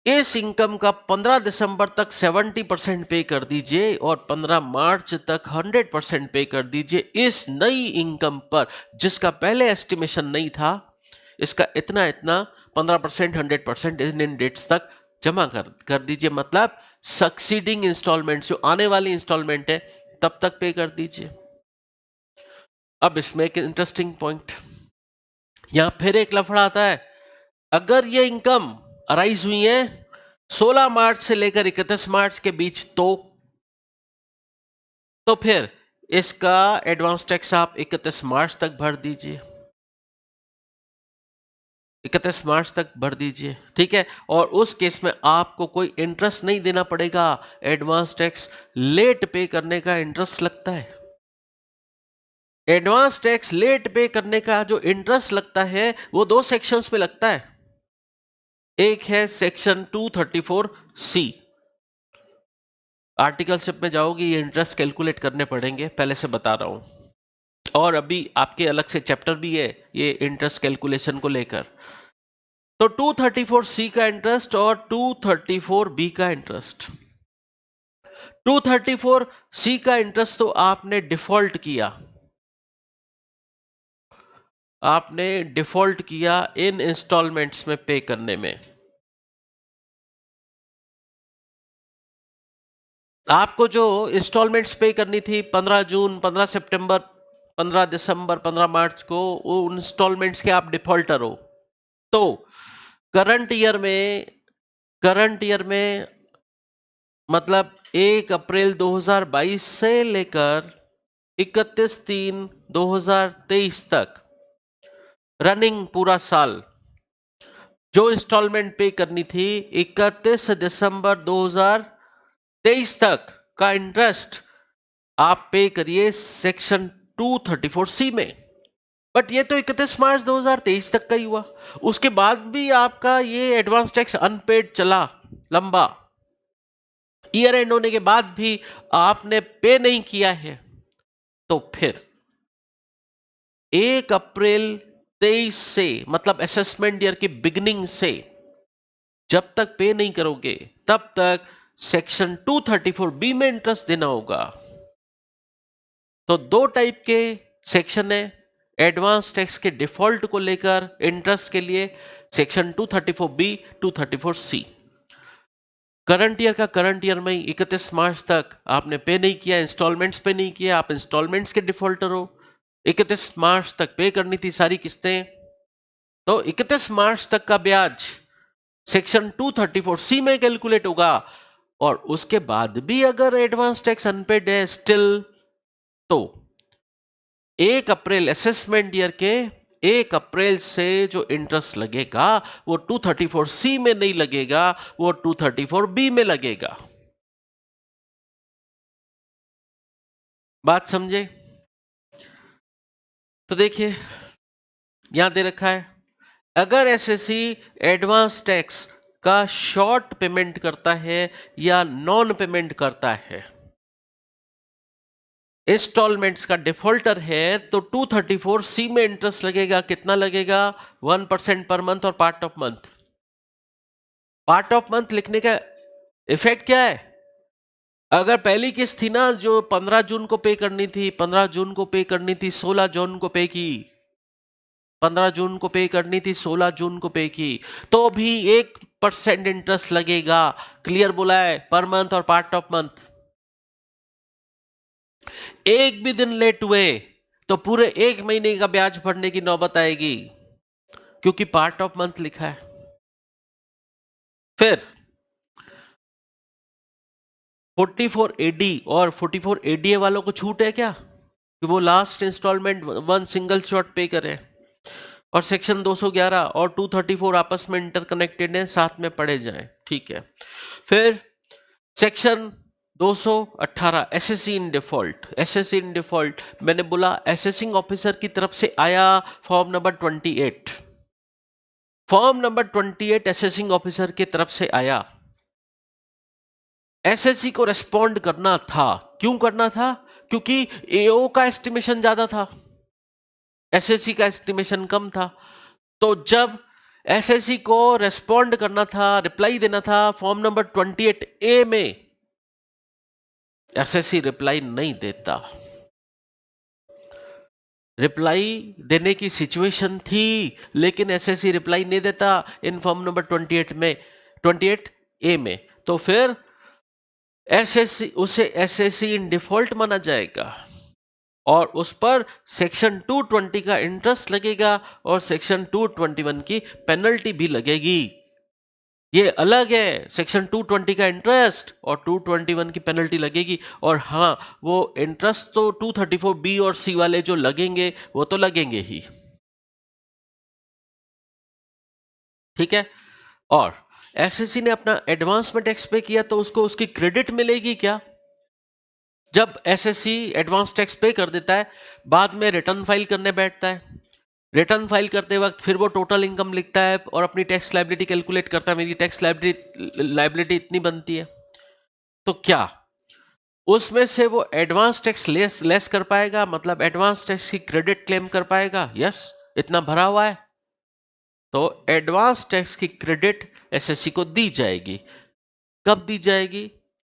इस इनकम का 15 दिसंबर तक 70% पे कर दीजिए और 15 मार्च तक 100% पे कर दीजिए इस नई इनकम पर, जिसका पहले एस्टिमेशन नहीं था। इसका इतना 15% 100% इन डेट्स तक जमा कर दीजिए, मतलब सक्सीडिंग इंस्टॉलमेंट जो आने वाली इंस्टॉलमेंट है तब तक पे कर दीजिए। अब इसमें एक इंटरेस्टिंग पॉइंट, यहां फिर एक लफड़ा आता है। अगर ये इनकम अराइज हुई है 16 मार्च से लेकर 31 मार्च के बीच, तो फिर इसका एडवांस टैक्स आप 31 मार्च तक भर दीजिए। 31 मार्च तक भर दीजिए, ठीक है। और उस केस में आपको कोई इंटरेस्ट नहीं देना पड़ेगा। एडवांस टैक्स लेट पे करने का इंटरेस्ट लगता है। एडवांस टैक्स लेट पे करने का जो इंटरेस्ट लगता है वो दो सेक्शंस में लगता है। एक है सेक्शन 234C। आर्टिकलशिप में जाओगे, ये इंटरेस्ट कैलकुलेट करने पड़ेंगे, पहले से बता रहा हूं। और अभी आपके अलग से चैप्टर भी है ये इंटरेस्ट कैलकुलेशन को लेकर। तो 234C का इंटरेस्ट और 234B का इंटरेस्ट। 234C का इंटरेस्ट तो आपने डिफॉल्ट किया, आपने डिफॉल्ट किया इन इंस्टॉलमेंट्स में पे करने में। आपको जो इंस्टॉलमेंट्स पे करनी थी 15 जून, 15 सितंबर, 15 दिसंबर, 15 मार्च को, वो इंस्टॉलमेंट्स के आप डिफॉल्टर हो। तो करंट ईयर में मतलब 1 अप्रैल 2022 से लेकर 31/3/2023 तक रनिंग पूरा साल जो इंस्टॉलमेंट पे करनी थी 31 दिसंबर 2023 तक का इंटरेस्ट आप पे करिए सेक्शन 234C में। बट ये तो 31 मार्च 2023 तक का ही हुआ। उसके बाद भी आपका ये एडवांस टैक्स अनपेड चला लंबा। ईयर एंड होने के बाद भी आपने पे नहीं किया है, तो फिर 1 अप्रैल 23 से मतलब असेसमेंट ईयर की बिगिनिंग से जब तक पे नहीं करोगे तब तक सेक्शन 234B में इंटरेस्ट देना होगा। तो दो टाइप के सेक्शन है एडवांस टैक्स के डिफॉल्ट को लेकर इंटरेस्ट के लिए, section 234B, 234C। Current year का करंट ईयर में 31 मार्च तक आपने पे नहीं किया, इंस्टॉलमेंट्स पे नहीं किया, आप इंस्टॉलमेंट्स के डिफॉल्टर हो। 31 मार्च तक पे करनी थी सारी किस्तें, तो 31 मार्च तक का ब्याज सेक्शन 234C में कैलकुलेट होगा। और उसके बाद भी अगर एडवांस टैक्स अनपेड है स्टिल, तो 1 अप्रैल असेसमेंट ईयर के 1 अप्रैल से जो इंटरेस्ट लगेगा वो 234C में नहीं लगेगा, वो 234B में लगेगा। बात समझे? तो देखिए यहां दे रखा है, अगर एसएससी एडवांस टैक्स का शॉर्ट पेमेंट करता है या नॉन पेमेंट करता है, इंस्टॉलमेंट्स का डिफॉल्टर है, तो 234C में इंटरेस्ट लगेगा। कितना लगेगा? 1% पर मंथ और part of month. Part of month लिखने का इफेक्ट क्या है? अगर पहली किस्त थी ना जो 15 जून को पे करनी थी, 15 जून को पे करनी थी, 16 जून को पे की, 15 जून को पे करनी थी, 16 जून को पे की, तो भी 1% इंटरेस्ट लगेगा। क्लियर बोला है, पर मंथ और पार्ट ऑफ मंथ। एक भी दिन लेट हुए तो पूरे 1 महीने का ब्याज भरने की नौबत आएगी, क्योंकि पार्ट ऑफ मंथ लिखा है। फिर 44AD और 44ADA वालों को छूट है क्या कि वो last instalment one single shot pay करें? और सेक्शन 211 और 234 आपस में इंटरकनेक्टेड हैं, साथ में पढ़े जाएं, ठीक है। फिर section 218 assessee in default. Assessee in default मैंने बोला असेसिंग ऑफिसर की तरफ से आया form number 28। Form number 28 assessing officer की तरफ से आया। एसएससी को रेस्पॉन्ड करना था। क्यों करना था? क्योंकि एओ का एस्टिमेशन ज्यादा था, एसएससी का एस्टिमेशन कम था। तो जब एसएससी को रेस्पॉन्ड करना था, रिप्लाई देना था फॉर्म नंबर 28A में, एसएससी रिप्लाई नहीं देता। रिप्लाई देने की सिचुएशन थी लेकिन एसएससी रिप्लाई नहीं देता इन फॉर्म नंबर 28A में। तो फिर एसएससी उसे एसएससी इन डिफॉल्ट माना जाएगा और उस पर सेक्शन 220 का इंटरेस्ट लगेगा और सेक्शन 221 की पेनल्टी भी लगेगी। ये अलग है, सेक्शन 220 का इंटरेस्ट और 221 की पेनल्टी लगेगी। और हाँ, वो इंटरेस्ट तो 234B और C वाले जो लगेंगे वो तो लगेंगे ही। ठीक है। और एसएससी ने अपना एडवांस में टैक्स पे किया तो उसको उसकी क्रेडिट मिलेगी क्या? जब एसएससी एडवांस टैक्स पे कर देता है, बाद में रिटर्न फाइल करने बैठता है, रिटर्न फाइल करते वक्त फिर वो टोटल इनकम लिखता है और अपनी टैक्स लायबिलिटी कैलकुलेट करता है, मेरी टैक्स लायबिलिटी इतनी बनती है, तो क्या उसमें से वो एडवांस टैक्स लेस कर पाएगा? मतलब एडवांस टैक्स की क्रेडिट क्लेम कर पाएगा? यस, इतना भरा हुआ है तो एडवांस टैक्स की क्रेडिट एसएससी को दी जाएगी। कब दी जाएगी?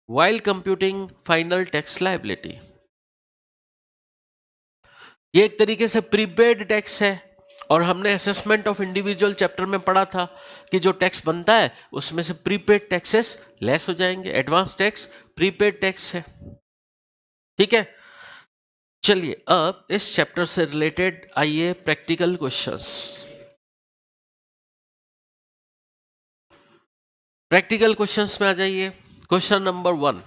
While computing final tax liability. ये एक तरीके से प्रीपेड टैक्स है और हमने असेसमेंट ऑफ इंडिविजुअल चैप्टर में पढ़ा था कि जो टैक्स बनता है उसमें से प्रीपेड टैक्सेस लेस हो जाएंगे। एडवांस टैक्स प्रीपेड टैक्स है, ठीक है। चलिए अब इस चैप्टर से रिलेटेड आइए प्रैक्टिकल क्वेश्चंस। प्रैक्टिकल क्वेश्चंस में आ जाइए। Question number 1,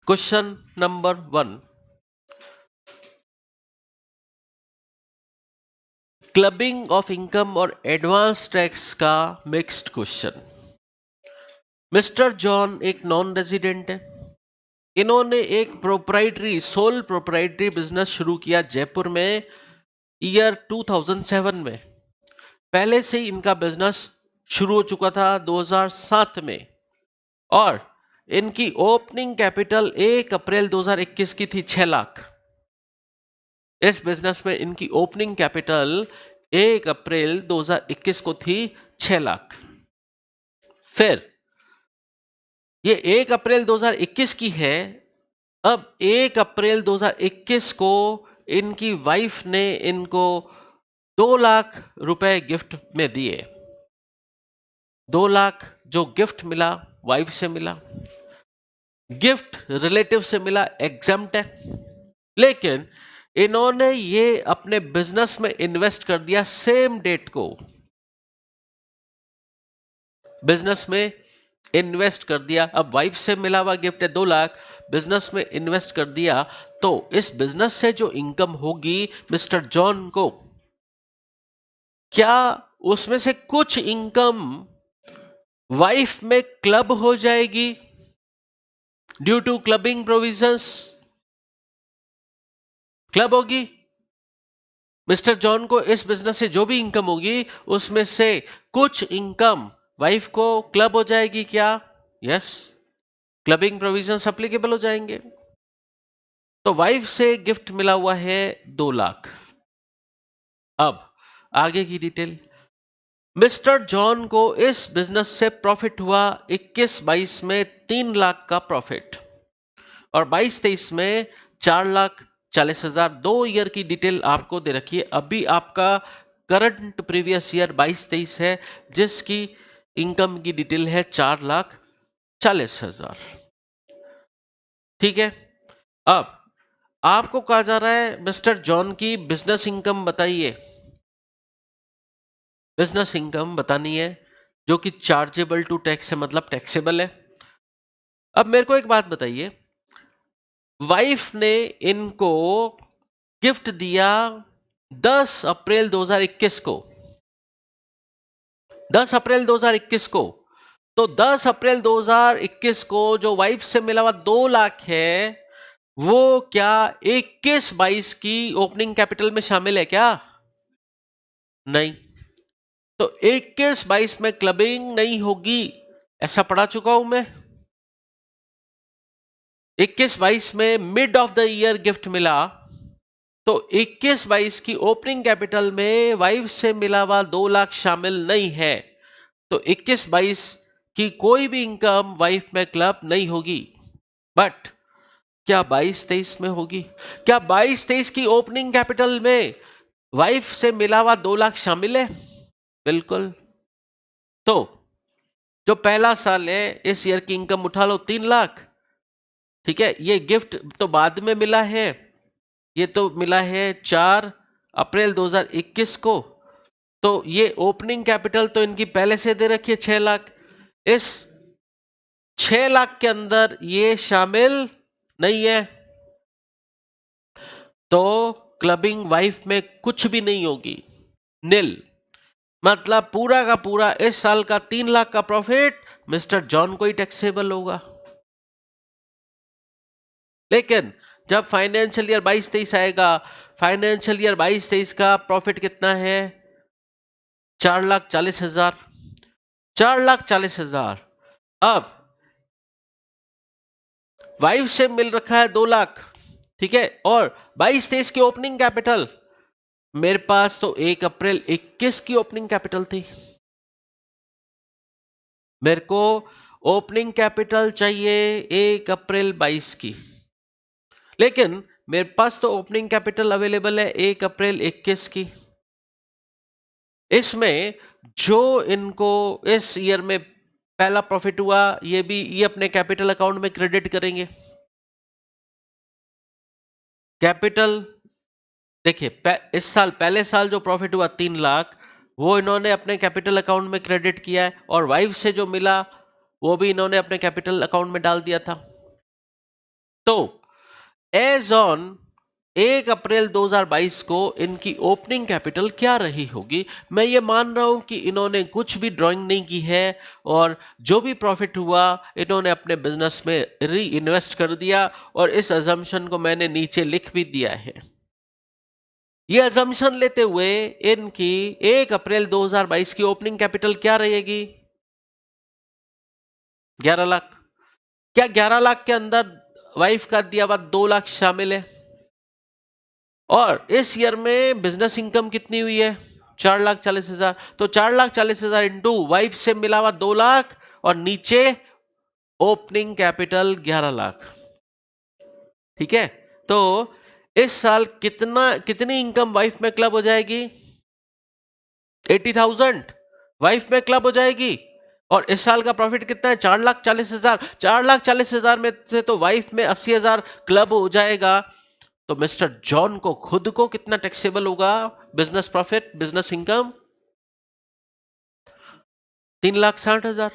question number 1, clubbing of income और एडवांस टैक्स का मिक्स्ड क्वेश्चन। मिस्टर जॉन एक नॉन रेजिडेंट है। इन्होंने एक सोल प्रोप्राइटरी बिजनेस शुरू किया जयपुर में ईयर 2007 में। पहले से ही इनका बिजनेस शुरू हो चुका था 2007 में और इनकी ओपनिंग कैपिटल 1 अप्रैल 2021 की थी 6 लाख। इस बिजनेस में इनकी ओपनिंग कैपिटल 1 अप्रैल 2021 को थी 6 लाख। फिर ये 1 अप्रैल 2021 की है। अब 1 अप्रैल 2021 को इनकी वाइफ ने इनको 2 लाख रुपए गिफ्ट में दिए। 2 लाख जो गिफ्ट मिला वाइफ से मिला, गिफ्ट रिलेटिव से मिला, एग्जम्प्ट है, लेकिन इन्होंने ये अपने बिजनेस में इन्वेस्ट कर दिया सेम डेट को। बिजनेस में इन्वेस्ट कर दिया। अब वाइफ से मिला हुआ गिफ्ट है 2 लाख, बिजनेस में इन्वेस्ट कर दिया, तो इस बिजनेस से जो इनकम होगी मिस्टर जॉन को, क्या उसमें से कुछ इनकम वाइफ में क्लब हो जाएगी due to clubbing provisions? Club होगी। मिस्टर जॉन को इस बिजनेस से जो भी इनकम होगी उसमें से कुछ इनकम वाइफ को क्लब हो जाएगी क्या? यस, क्लबिंग प्रोविजंस एप्लीकेबल हो जाएंगे। तो वाइफ से गिफ्ट मिला हुआ है 2 लाख। अब आगे की डिटेल। मिस्टर जॉन को इस बिजनेस से प्रॉफिट हुआ 21-22 में 3 लाख का प्रॉफिट और 22-23 में 4,40,000। 2 ईयर की डिटेल आपको दे रखी है। अभी आपका करंट प्रीवियस ईयर 22-23 है जिसकी इनकम की डिटेल है 4,40,000, ठीक है। अब आपको कहा जा रहा है मिस्टर जॉन की बिजनेस इनकम बताइए। बिजनेस इनकम बतानी है जो कि चार्जेबल टू टैक्स है, मतलब टैक्सेबल है। अब मेरे को एक बात बताइए, वाइफ ने इनको गिफ्ट दिया 10 अप्रैल 2021 को, 10 अप्रैल 2021 को, तो 10 अप्रैल 2021 को जो वाइफ से मिला हुआ 2 लाख है वो क्या 21-22 की ओपनिंग कैपिटल में शामिल है क्या? नहीं। तो 21-22 में क्लबिंग नहीं होगी, ऐसा पढ़ा चुका हूं मैं। 21-22 में mid of the year gift मिला, तो 21-22 की ओपनिंग कैपिटल में वाइफ से मिला हुआ 2 लाख शामिल नहीं है। तो 21-22 की कोई भी इनकम वाइफ में क्लब नहीं होगी। बट क्या 22-23 में होगी? क्या 22-23 की ओपनिंग कैपिटल में वाइफ से मिला हुआ 2 लाख शामिल है? बिल्कुल। तो जो पहला साल है इस ईयर की इनकम उठा लो 3 लाख, ठीक है। ये गिफ्ट तो बाद में मिला है, ये तो मिला है 4 अप्रैल 2021 को, तो ये ओपनिंग कैपिटल तो इनकी पहले से दे रखी है 6 लाख। इस 6 लाख के अंदर ये शामिल नहीं है, तो क्लबिंग वाइफ में कुछ भी नहीं होगी, नील। मतलब पूरा का पूरा इस साल का 3 लाख का प्रॉफिट मिस्टर जॉन को ही टैक्सेबल होगा। लेकिन जब फाइनेंशियल ईयर 22-23 आएगा, फाइनेंशियल ईयर 22-23 का प्रॉफिट कितना है? 4,40,000। 4,40,000। अब वाइफ से मिल रखा है 2 लाख, ठीक है, और 22-23 की ओपनिंग कैपिटल, मेरे पास तो 1 अप्रैल 21 की ओपनिंग कैपिटल थी। मेरे को ओपनिंग कैपिटल चाहिए 1 अप्रैल 22 की, लेकिन मेरे पास तो ओपनिंग कैपिटल अवेलेबल है 1 अप्रैल 21 की। इसमें जो इनको इस ईयर में पहला प्रॉफिट हुआ, ये अपने कैपिटल अकाउंट में क्रेडिट करेंगे। कैपिटल देखिए, इस साल पहले साल जो प्रॉफिट हुआ 3 लाख, वो इन्होंने अपने कैपिटल अकाउंट में क्रेडिट किया है, और वाइफ से जो मिला वो भी इन्होंने अपने कैपिटल अकाउंट में डाल दिया था। तो एज ऑन 1 अप्रैल 2022 को इनकी ओपनिंग कैपिटल क्या रही होगी? मैं ये मान रहा हूं कि इन्होंने कुछ भी ड्राइंग नहीं की है, और जो भी प्रॉफिट हुआ इन्होंने अपने बिजनेस में री इन्वेस्ट कर दिया, और इस अजम्पशन को मैंने नीचे लिख भी दिया है। ये अजम्पशन लेते हुए इनकी 1 अप्रैल 2022 की ओपनिंग कैपिटल क्या रहेगी? 11 लाख। क्या 11 लाख के अंदर वाइफ का दिया हुआ 2 लाख शामिल है? और इस ईयर में बिजनेस इनकम कितनी हुई है? 4,40,000। तो 4,40,000 इंटू वाइफ से मिला हुआ 2 लाख, और नीचे ओपनिंग कैपिटल 11 लाख। ठीक है, तो इस साल कितनी इनकम वाइफ में क्लब हो जाएगी? 80,000 वाइफ में क्लब हो जाएगी। और इस साल का प्रॉफिट कितना है? 4,40,000। 4,40,000 में से तो वाइफ में 80,000 क्लब हो जाएगा। तो मिस्टर जॉन को खुद को कितना टैक्सेबल होगा बिजनेस प्रॉफिट, बिजनेस इनकम? 3,60,000।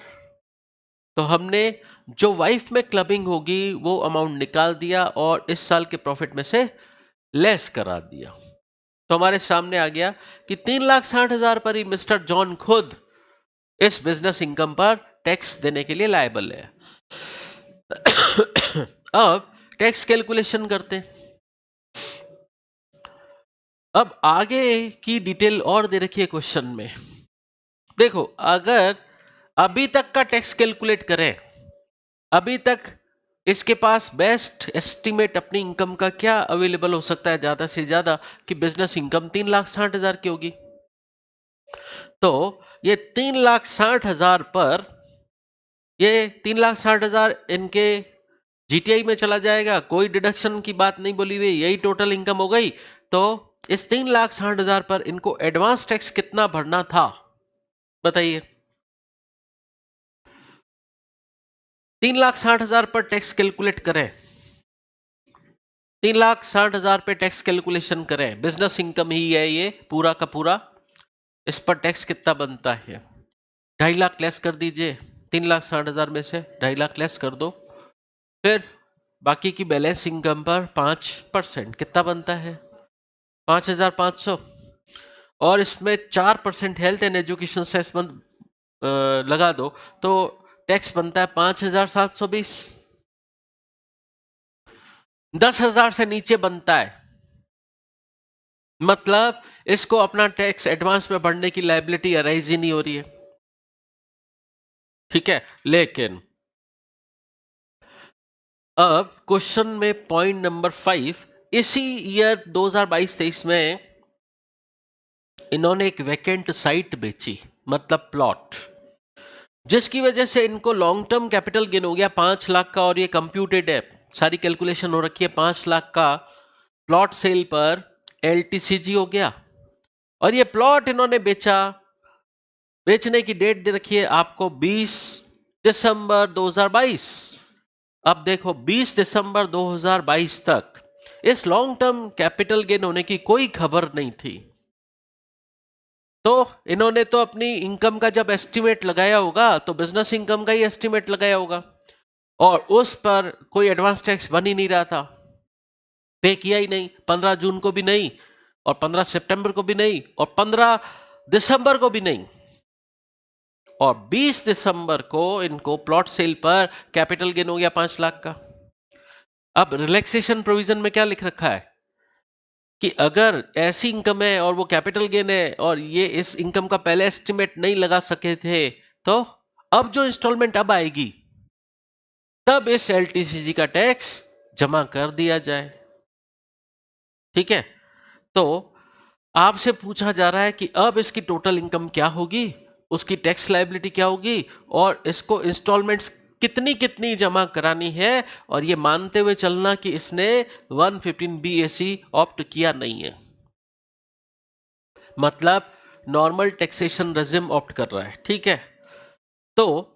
तो हमने जो वाइफ में क्लबिंग होगी वो अमाउंट निकाल दिया, और इस साल के प्रॉफिट में से लेस करा दिया। तो हमारे सामने आ गया कि 3,60,000 पर ही मिस्टर जॉन खुद इस बिजनेस इनकम पर टैक्स देने के लिए लायबल है। अब टैक्स कैलकुलेशन करते हैं। अब आगे की डिटेल और दे रखी है क्वेश्चन में। देखो, अगर अभी तक का टैक्स कैलकुलेट करें, अभी तक इसके पास बेस्ट एस्टिमेट अपनी इनकम का क्या अवेलेबल हो सकता है ज्यादा से ज्यादा, कि बिजनेस इनकम 3,60,000 की होगी। तो ये 3,60,000 पर, ये 3,60,000 इनके जीटीआई में चला जाएगा, कोई डिडक्शन की बात नहीं बोली हुई, यही टोटल इनकम हो गई। तो इस 3,60,000 पर इनको एडवांस टैक्स कितना भरना था, बताइए। 3,60,000 पर टैक्स कैलकुलेट करें, 3,60,000 पे टैक्स कैलकुलेशन करें, बिजनेस इनकम ही है ये पूरा का पूरा। इस पर टैक्स कितना बनता है? 2.5 लाख लेस कर दीजिए, 3,60,000 में से 2.5 लाख लेस कर दो। फिर बाकी की बैलेंस इनकम पर 5% कितना बनता है? 5,500। और इसमें 4% हेल्थ एंड एजुकेशन सेस लगा दो, तो टैक्स बनता है 5,720। 10,000 से नीचे बनता है, मतलब इसको अपना टैक्स एडवांस में भरने की लायबिलिटी अराइज ही नहीं हो रही है। ठीक है, लेकिन अब क्वेश्चन में पॉइंट नंबर 5, इसी ईयर 2022-23 में इन्होंने एक वैकेंट साइट बेची, मतलब प्लॉट, जिसकी वजह से इनको लॉन्ग टर्म कैपिटल गेन हो गया 5 लाख का, और ये कंप्यूटेड है, सारी कैलकुलेशन हो रखी है। 5 लाख का प्लॉट सेल पर एलटीसीजी हो गया, और ये प्लॉट इन्होंने बेचा, बेचने की डेट दे रखी है आपको 20 दिसंबर 2022। अब देखो, 20 दिसंबर 2022 तक इस लॉन्ग टर्म कैपिटल गेन होने की कोई खबर नहीं थी। तो इन्होंने तो अपनी इनकम का जब एस्टिमेट लगाया होगा तो बिजनेस इनकम का ही एस्टिमेट लगाया होगा, और उस पर कोई एडवांस टैक्स बन ही नहीं रहा था। पे किया ही नहीं, 15 जून को भी नहीं, और 15 सितंबर को भी नहीं, और 15 दिसंबर को भी नहीं, और 20 दिसंबर को इनको प्लॉट सेल पर कैपिटल गेन हो गया 5 लाख का। अब रिलैक्सेशन प्रोविजन में क्या लिख रखा है कि अगर ऐसी इनकम है और वो कैपिटल गेन है और ये इस इनकम का पहले एस्टिमेट नहीं लगा सके थे, तो अब जो इंस्टॉलमेंट अब आएगी तब इस एलटीसीजी का टैक्स जमा कर दिया जाए। ठीक है, तो आपसे पूछा जा रहा है कि अब इसकी टोटल इनकम क्या होगी, उसकी टैक्स लायबिलिटी क्या होगी, और इसको इंस्टॉलमेंट्स कितनी कितनी जमा करानी है, और ये मानते हुए चलना कि इसने 115 BAC ऑप्ट किया नहीं है, मतलब नॉर्मल टैक्सेशन रेजिम ऑप्ट कर रहा है। ठीक है, तो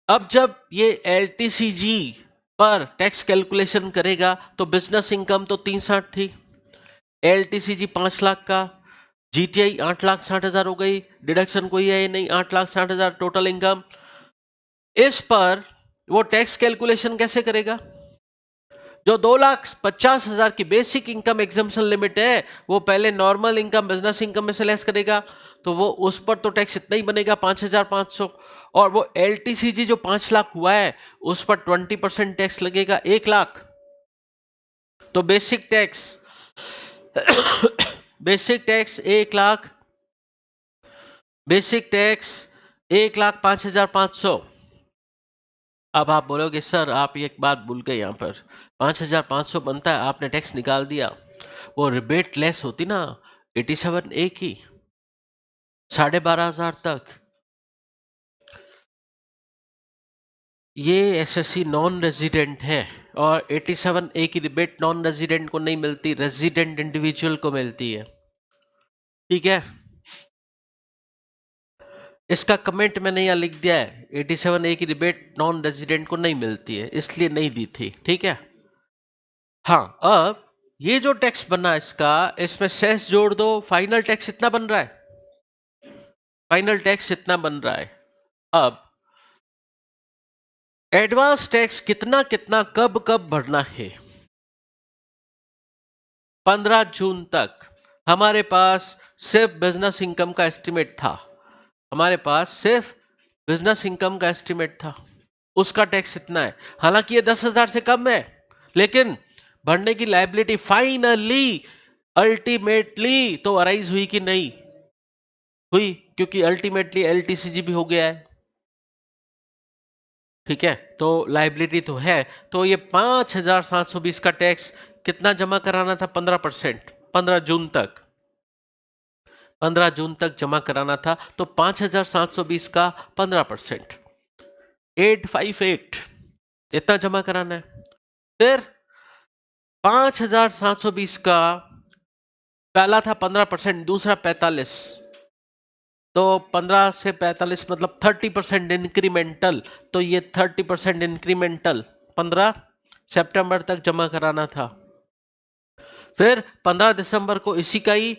अब जब ये एलटीसीजी पर टैक्स कैलकुलेशन करेगा तो बिजनेस इनकम तो 360 थी, एलटीसीजी 5 लाख का, जीटीआई 8,60,000 हो गई, डिडक्शन कोई है नहीं, 8,60,000 टोटल इनकम। इस पर वो टैक्स कैलकुलेशन कैसे करेगा? जो 2,50,000 की बेसिक इनकम एग्जम्पशन लिमिट है वो पहले नॉर्मल इनकम बिजनेस इनकम में से लेस करेगा, तो वो उस पर तो टैक्स इतना ही बनेगा 5,500, और वो एलटीसीजी जो 5 लाख हुआ है उस पर 20% टैक्स लगेगा 1 लाख। तो basic tax 1 lakh, basic tax 1,05,500। अब आप बोलोगे सर आप एक बात भूल गए, यहाँ पर 5,500 बनता है, आपने टैक्स निकाल दिया, वो रिबेट लेस होती ना 87A की 12,500 तक। ये एसएससी नॉन रेजिडेंट है और 87A की रिबेट नॉन रेजिडेंट को नहीं मिलती, रेजिडेंट इंडिविजुअल को मिलती है। ठीक है, इसका कमेंट मैंने यहाँ लिख दिया है, 87A की रिबेट नॉन रेजिडेंट को नहीं मिलती है इसलिए नहीं दी थी। ठीक है, हाँ, अब ये जो टैक्स बना इसका, इसमें सेस जोड़ दो, फाइनल टैक्स इतना बन रहा है, फाइनल टैक्स इतना बन रहा है। अब एडवांस टैक्स कितना कितना कब कब भरना है? 15 जून तक हमारे पास सिर्फ बिजनेस इनकम का एस्टिमेट था, हमारे पास सिर्फ बिजनेस इनकम का एस्टिमेट था, उसका टैक्स इतना है। हालांकि ये 10,000 से कम है, लेकिन भरने की लायबिलिटी फाइनली अल्टीमेटली तो अराइज हुई कि नहीं हुई, क्योंकि अल्टीमेटली एलटीसीजी भी हो गया है। ठीक है, तो लायबिलिटी तो है, तो ये 5,720 का टैक्स कितना जमा कराना था? 15%, 15 जून तक, 15 जून तक जमा कराना था, तो 5,720 का 15%, 858 इतना जमा कराना है। फिर 5,720 का पहला था 15%, दूसरा 45, तो 15 से 45 मतलब 30% इंक्रीमेंटल, तो ये 30% इंक्रीमेंटल 15 सितंबर तक जमा कराना था। फिर 15 दिसंबर को इसी का ही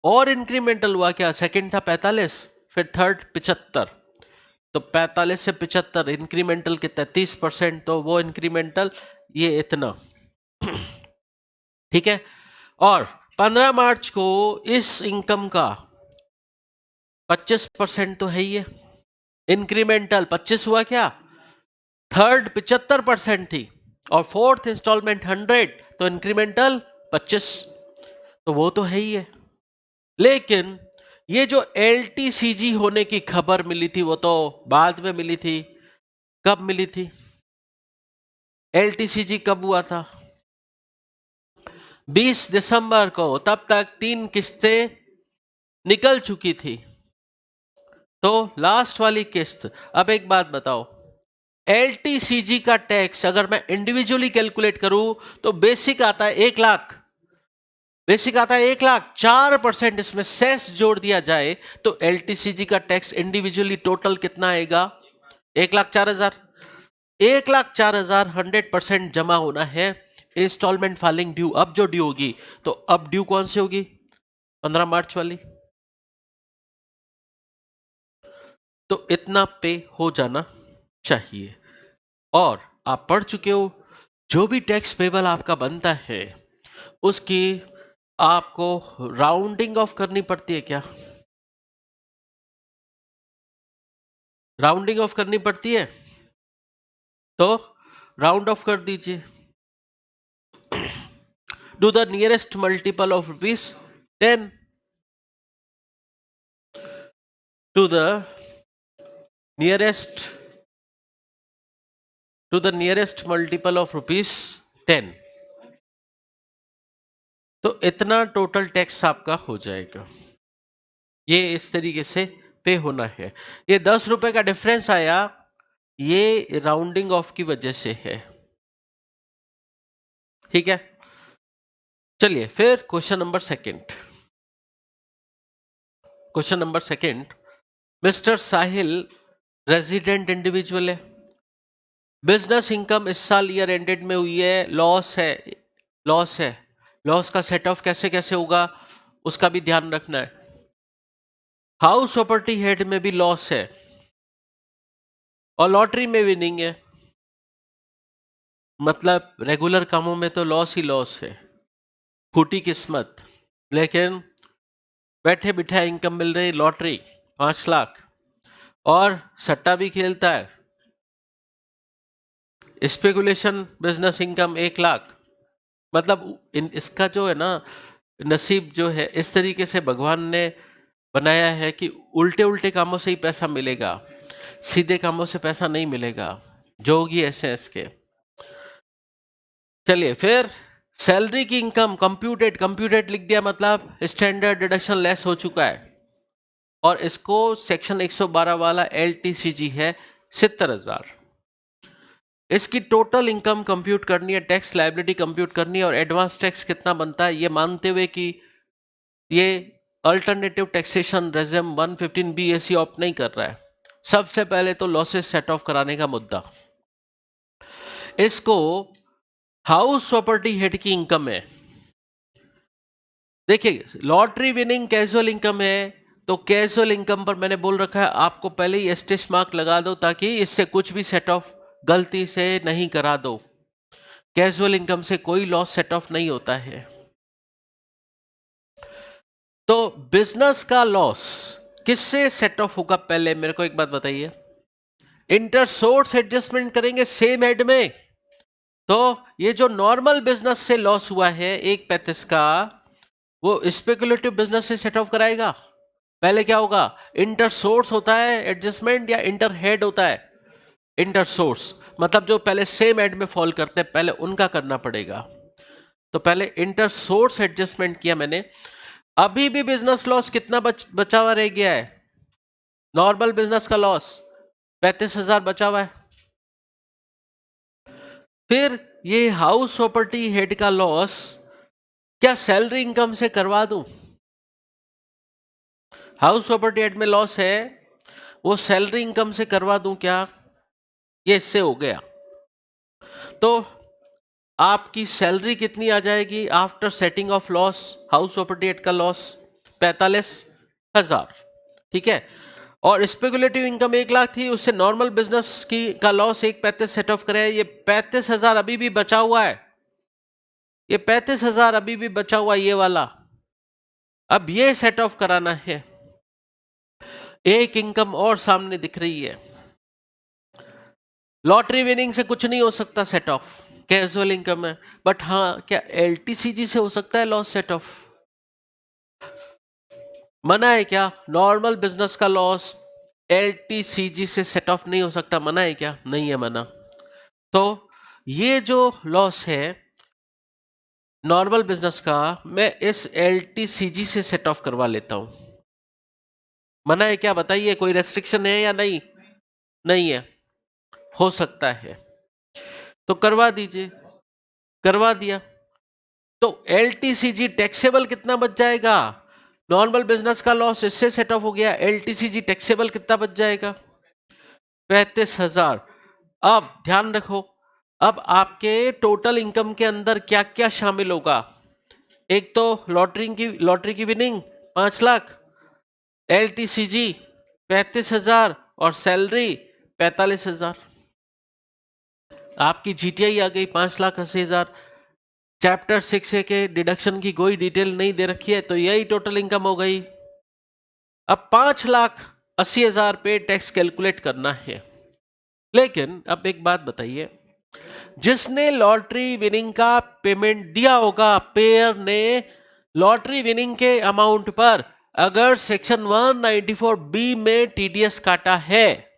और इंक्रीमेंटल हुआ, क्या सेकंड था 45, फिर थर्ड 75, तो 45 से 75 इंक्रीमेंटल के 33%, तो वो इंक्रीमेंटल ये इतना। ठीक है, और 15 मार्च को इस इनकम का 25% तो है ही है, इंक्रीमेंटल 25 हुआ, क्या थर्ड 75% थी, और फोर्थ इंस्टॉलमेंट 100, तो इंक्रीमेंटल 25, तो वो तो है ही है। लेकिन ये जो एलटीसीजी होने की खबर मिली थी वो तो बाद में मिली थी। कब मिली थी? एलटीसीजी कब हुआ था? 20 दिसंबर को, तब तक 3 किस्तें निकल चुकी थी, तो लास्ट वाली किस्त। अब एक बात बताओ, एलटीसीजी का टैक्स अगर मैं इंडिविजुअली कैलकुलेट करूं तो बेसिक आता है 1 लाख, बेसिक आता है 1 लाख, 4% इसमें सेस जोड़ दिया जाए तो एलटीसीजी का टैक्स इंडिविजुअली टोटल कितना आएगा? 1,04,000, 1,04,000 100% जमा होना है। इंस्टॉलमेंट फाइलिंग ड्यू अब जो ड्यू होगी, तो अब ड्यू कौन सी होगी? 15 मार्च वाली, तो इतना पे हो जाना चाहिए। और आप पढ़ चुके हो जो भी टैक्स पेबल आपका बनता है उसकी आपको राउंडिंग ऑफ करनी पड़ती है क्या? राउंडिंग ऑफ करनी पड़ती है, तो राउंड ऑफ कर दीजिए। Do the nearest multiple of ₹10 to the nearest multiple of ₹10, तो इतना टोटल टैक्स आपका हो जाएगा। ये इस तरीके से पे होना है। ये 10 रुपए का डिफरेंस आया, ये राउंडिंग ऑफ की वजह से है। ठीक है, चलिए फिर क्वेश्चन नंबर सेकंड। मिस्टर साहिल रेजिडेंट इंडिविजुअल है, बिजनेस इनकम इस साल ईयर एंडेड में हुई है, लॉस है। लॉस का सेट ऑफ कैसे कैसे होगा उसका भी ध्यान रखना है। हाउस प्रॉपर्टी हेड में भी लॉस है और लॉटरी में विनिंग है, मतलब रेगुलर कामों में तो लॉस ही लॉस है, फूटी किस्मत। लेकिन बैठे बिठाए इनकम मिल रही, लॉटरी 5 लाख, और सट्टा भी खेलता है, स्पेकुलेशन बिजनेस इनकम 1 लाख। मतलब इसका जो है ना नसीब जो है इस तरीके से भगवान ने बनाया है कि उल्टे उल्टे कामों से ही पैसा मिलेगा, सीधे कामों से पैसा नहीं मिलेगा। जोगी ऐसे इसके। चलिए फिर सैलरी की इनकम कंप्यूटेड लिख दिया, मतलब स्टैंडर्ड डिडक्शन लेस हो चुका है, और इसको सेक्शन 112 वाला LTCG है 70,000। इसकी टोटल इनकम कंप्यूट करनी है, टैक्स लायबिलिटी कंप्यूट करनी है, और एडवांस टैक्स कितना बनता है ये मानते हुए कि ये अल्टरनेटिव टैक्सेशन रेजिम 115B ऐसी ऑप्ट नहीं कर रहा है। सबसे पहले तो लॉसेस सेट ऑफ कराने का मुद्दा, इसको हाउस प्रॉपर्टी हेड की इनकम है। देखिए लॉटरी विनिंग कैजुअल इनकम है, तो कैजुअल इनकम पर मैंने बोल रखा है आपको पहले ही एस्टेश मार्क लगा दो ताकि इससे कुछ भी सेट ऑफ गलती से नहीं करा दो। कैजुअल इनकम से कोई लॉस सेट ऑफ नहीं होता है। तो बिजनेस का लॉस किससे सेट ऑफ होगा, पहले मेरे को एक बात बताइए। इंटर सोर्स एडजस्टमेंट करेंगे सेम हेड में, तो ये जो नॉर्मल बिजनेस से लॉस हुआ है 1/35 का, वो स्पेकुलेटिव बिजनेस से सेट ऑफ कराएगा। पहले क्या होगा, इंटर सोर्स होता है एडजस्टमेंट या इंटर हेड होता है? इंटर सोर्स, मतलब जो पहले सेम हेड में फॉल करते हैं पहले उनका करना पड़ेगा। तो पहले इंटर सोर्स एडजस्टमेंट किया मैंने। अभी भी बिजनेस लॉस कितना बचा हुआ रह गया है, नॉर्मल बिजनेस का लॉस 35,000 बचा हुआ है। फिर ये हाउस प्रॉपर्टी हेड का लॉस क्या सैलरी इनकम से करवा दूं? हाउस प्रॉपर्टी हेड में लॉस है, वो सैलरी इनकम से करवा दूं क्या? ये इससे हो गया, तो आपकी सैलरी कितनी आ जाएगी after setting of loss? House property head का लॉस 45,000, ठीक है। और स्पेकुलेटिव इनकम 1 लाख थी, उससे नॉर्मल बिजनेस की का लॉस 1/35 सेट ऑफ करे, ये 35,000 अभी भी बचा हुआ है, ये 35,000 अभी भी बचा हुआ है, ये वाला। अब ये सेट ऑफ कराना है। एक इनकम और सामने दिख रही है, लॉटरी विनिंग से कुछ नहीं हो सकता सेट ऑफ, कैजुअल इनकम है। बट हाँ, क्या LTCG से हो सकता है लॉस सेट ऑफ? मना है क्या? नॉर्मल बिजनेस का लॉस LTCG से सेट ऑफ नहीं हो सकता, मना है क्या? नहीं है मना। तो ये जो लॉस है नॉर्मल बिजनेस का, मैं इस LTCG से सेट ऑफ करवा लेता हूं। मना है क्या? बताइए, कोई रेस्ट्रिक्शन है या नहीं? नहीं है, हो सकता है तो करवा दीजिए। करवा दिया तो LTCG टैक्सेबल कितना बच जाएगा? नॉर्मल बिजनेस का लॉस इससे सेट ऑफ हो गया, LTCG टैक्सेबल कितना बच जाएगा? 35,000। अब ध्यान रखो, अब आपके टोटल इनकम के अंदर क्या क्या शामिल होगा? एक तो लॉटरी की विनिंग 5 लाख, LTCG 35,000 और सैलरी 45,000। आपकी GTI आ गई 5,80,000। चैप्टर 6 के डिडक्शन की कोई डिटेल नहीं दे रखी है, तो यही टोटल इनकम हो गई। अब 5,80,000 पे टैक्स कैलकुलेट करना है। लेकिन अब एक बात बताइए, जिसने लॉटरी विनिंग का पेमेंट दिया होगा, पेयर ने लॉटरी विनिंग के अमाउंट पर अगर सेक्शन 194B में टीडीएस काटा है,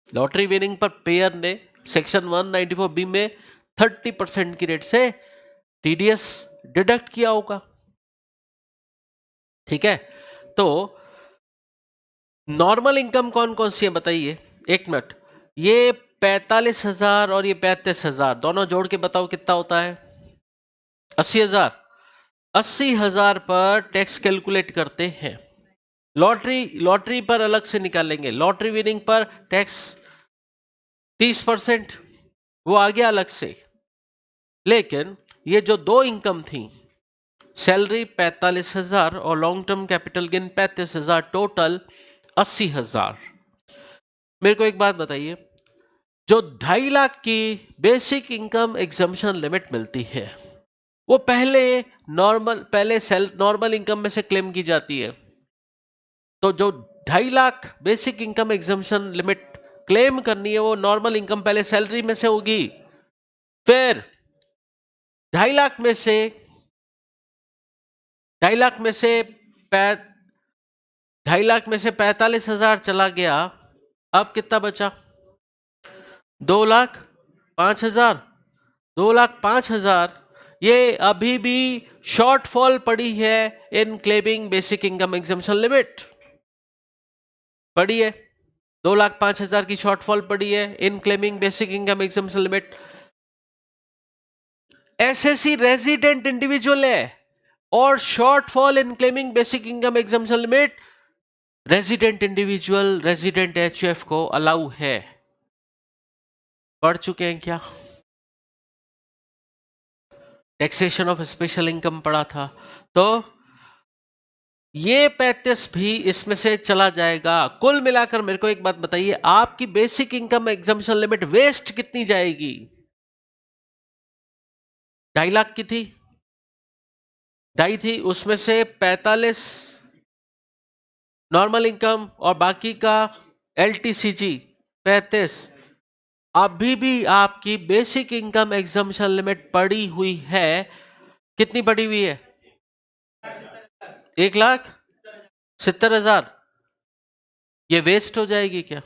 लॉटरी विनिंग पर पेयर ने सेक्शन 194B में 30% की रेट से टीडीएस डिडक्ट किया होगा। ठीक है, तो नॉर्मल इनकम कौन कौन सी है बताइए, एक मिनट। ये 45,000 और ये 35,000 दोनों जोड़ के बताओ कितना होता है? 80,000। 80,000 पर टैक्स कैलकुलेट करते हैं। लॉटरी पर अलग से निकालेंगे। लॉटरी विनिंग पर टैक्स 30%, वो आ गया अलग से। लेकिन ये जो दो इनकम थी, सैलरी 45,000 और long term capital gain 35,000, total 80,000। मेरे को एक बात बताइए, जो 2.5 लाख की बेसिक इनकम एग्जम्पशन लिमिट मिलती है, वो पहले नॉर्मल इनकम में से क्लेम की जाती है। तो जो 2.5 lakh basic income exemption limit claim करनी है, वो नॉर्मल इनकम पहले सैलरी में से होगी, फिर 2.5 लाख में से 45,000 चला गया। अब कितना बचा? 2,05,000। 2,05,000 ये अभी भी शॉर्टफॉल पड़ी है in claiming basic income exemption limit, पड़ी है। 2,05,000 की शॉर्टफॉल पड़ी है in claiming basic income exemption limit. SSC resident individual है और shortfall in claiming basic income exemption limit resident individual, resident HUF को अलाउ है। पढ़ चुके हैं क्या? टैक्सेशन ऑफ स्पेशल इनकम पढ़ा था। तो ये 35 भी इसमें से चला जाएगा। कुल मिलाकर मेरे को एक बात बताइए, आपकी बेसिक इनकम एग्जम्पशन लिमिट वेस्ट कितनी जाएगी? 2.5 लाख की थी, 2.5 थी, उसमें से 45 नॉर्मल इनकम और बाकी का एलटीसीजी 35। अभी भी आपकी बेसिक इनकम एग्जम्पशन लिमिट पड़ी हुई है। कितनी पड़ी हुई है? 1,70,000। ये वेस्ट हो जाएगी क्या?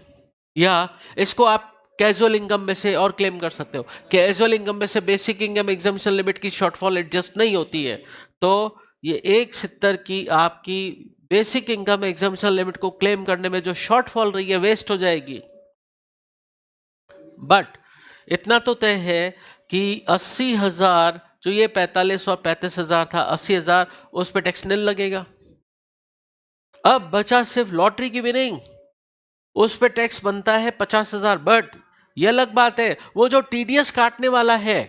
या इसको आप कैजुअल इनकम में से और क्लेम कर सकते हो। कैजुअल इनकम में से बेसिक इनकम एग्जम्पशन लिमिट की शॉर्टफॉल एडजस्ट नहीं होती है, तो ये 1,70 की आपकी बेसिक इनकम एग्जम्पशन लिमिट को क्लेम करने में जो शॉर्टफॉल रही है, वेस्ट हो जाएगी। बट इतना तो तय है कि 80,000, जो ये 45 और 35,000 था, 80,000 उस पर टैक्स नहीं लगेगा। अब बचा सिर्फ लॉटरी की विनिंग, उस पे टैक्स बनता है 50,000। बट ये अलग बात है, वो जो टीडीएस काटने वाला है,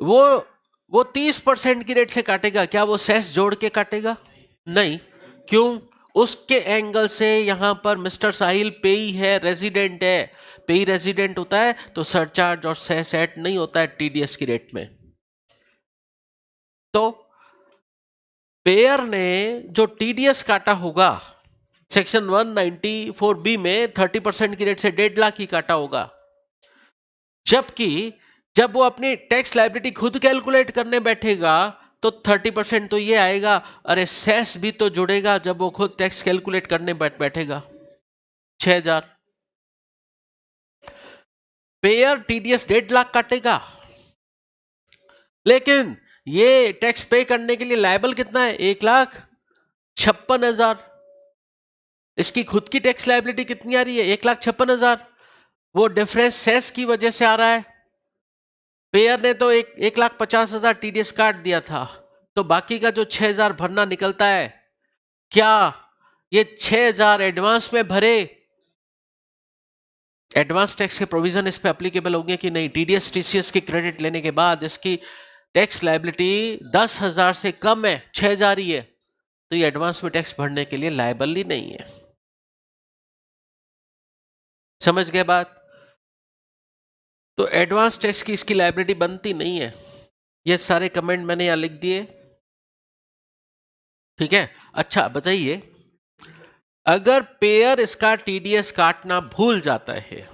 वो 30% की रेट से काटेगा क्या? वो सेस जोड़ के काटेगा? नहीं। क्यों? उसके एंगल से यहां पर मिस्टर साहिल पेई है, रेजिडेंट है। पेई रेजिडेंट होता है तो सरचार्ज और सेस ऐड नहीं होता है टीडीएस की रेट में। तो पेयर ने जो टीडीएस काटा होगा सेक्शन 194B में 30% की रेट से 1.5 लाख ही काटा होगा। जबकि जब वो अपनी टैक्स लायबिलिटी खुद कैलकुलेट करने बैठेगा तो 30% तो ये आएगा, अरे सेस भी तो जुड़ेगा जब वो खुद टैक्स कैलकुलेट करने बैठेगा। 6,000 पेयर टीडीएस 1.5 लाख काटेगा, लेकिन ये टैक्स पे करने के लिए लायबल कितना है? 1,56,000। इसकी खुद की टैक्स लायबिलिटी कितनी आ रही है? 1,56,000। वो डिफरेंस सेस की वजह से आ रहा है। पेयर ने तो 1,50,000 टीडीएस काट दिया था, तो बाकी का जो 6,000 भरना निकलता है, क्या ये 6,000 एडवांस में भरे? एडवांस टैक्स के प्रोविजन इस पे एप्लीकेबल होंगे कि नहीं? टीडीएस टीसीएस की क्रेडिट लेने के बाद इसकी टैक्स लायबिलिटी 10,000 से कम है, 6,000 ही है, तो ये एडवांस में टैक्स भरने के लिए लायबल ही नहीं है। समझ गए बात? तो एडवांस टैक्स की इसकी लायबिलिटी बनती नहीं है। ये सारे कमेंट मैंने यहां लिख दिए, ठीक है। अच्छा बताइए, अगर पेयर इसका टीडीएस काटना भूल जाता है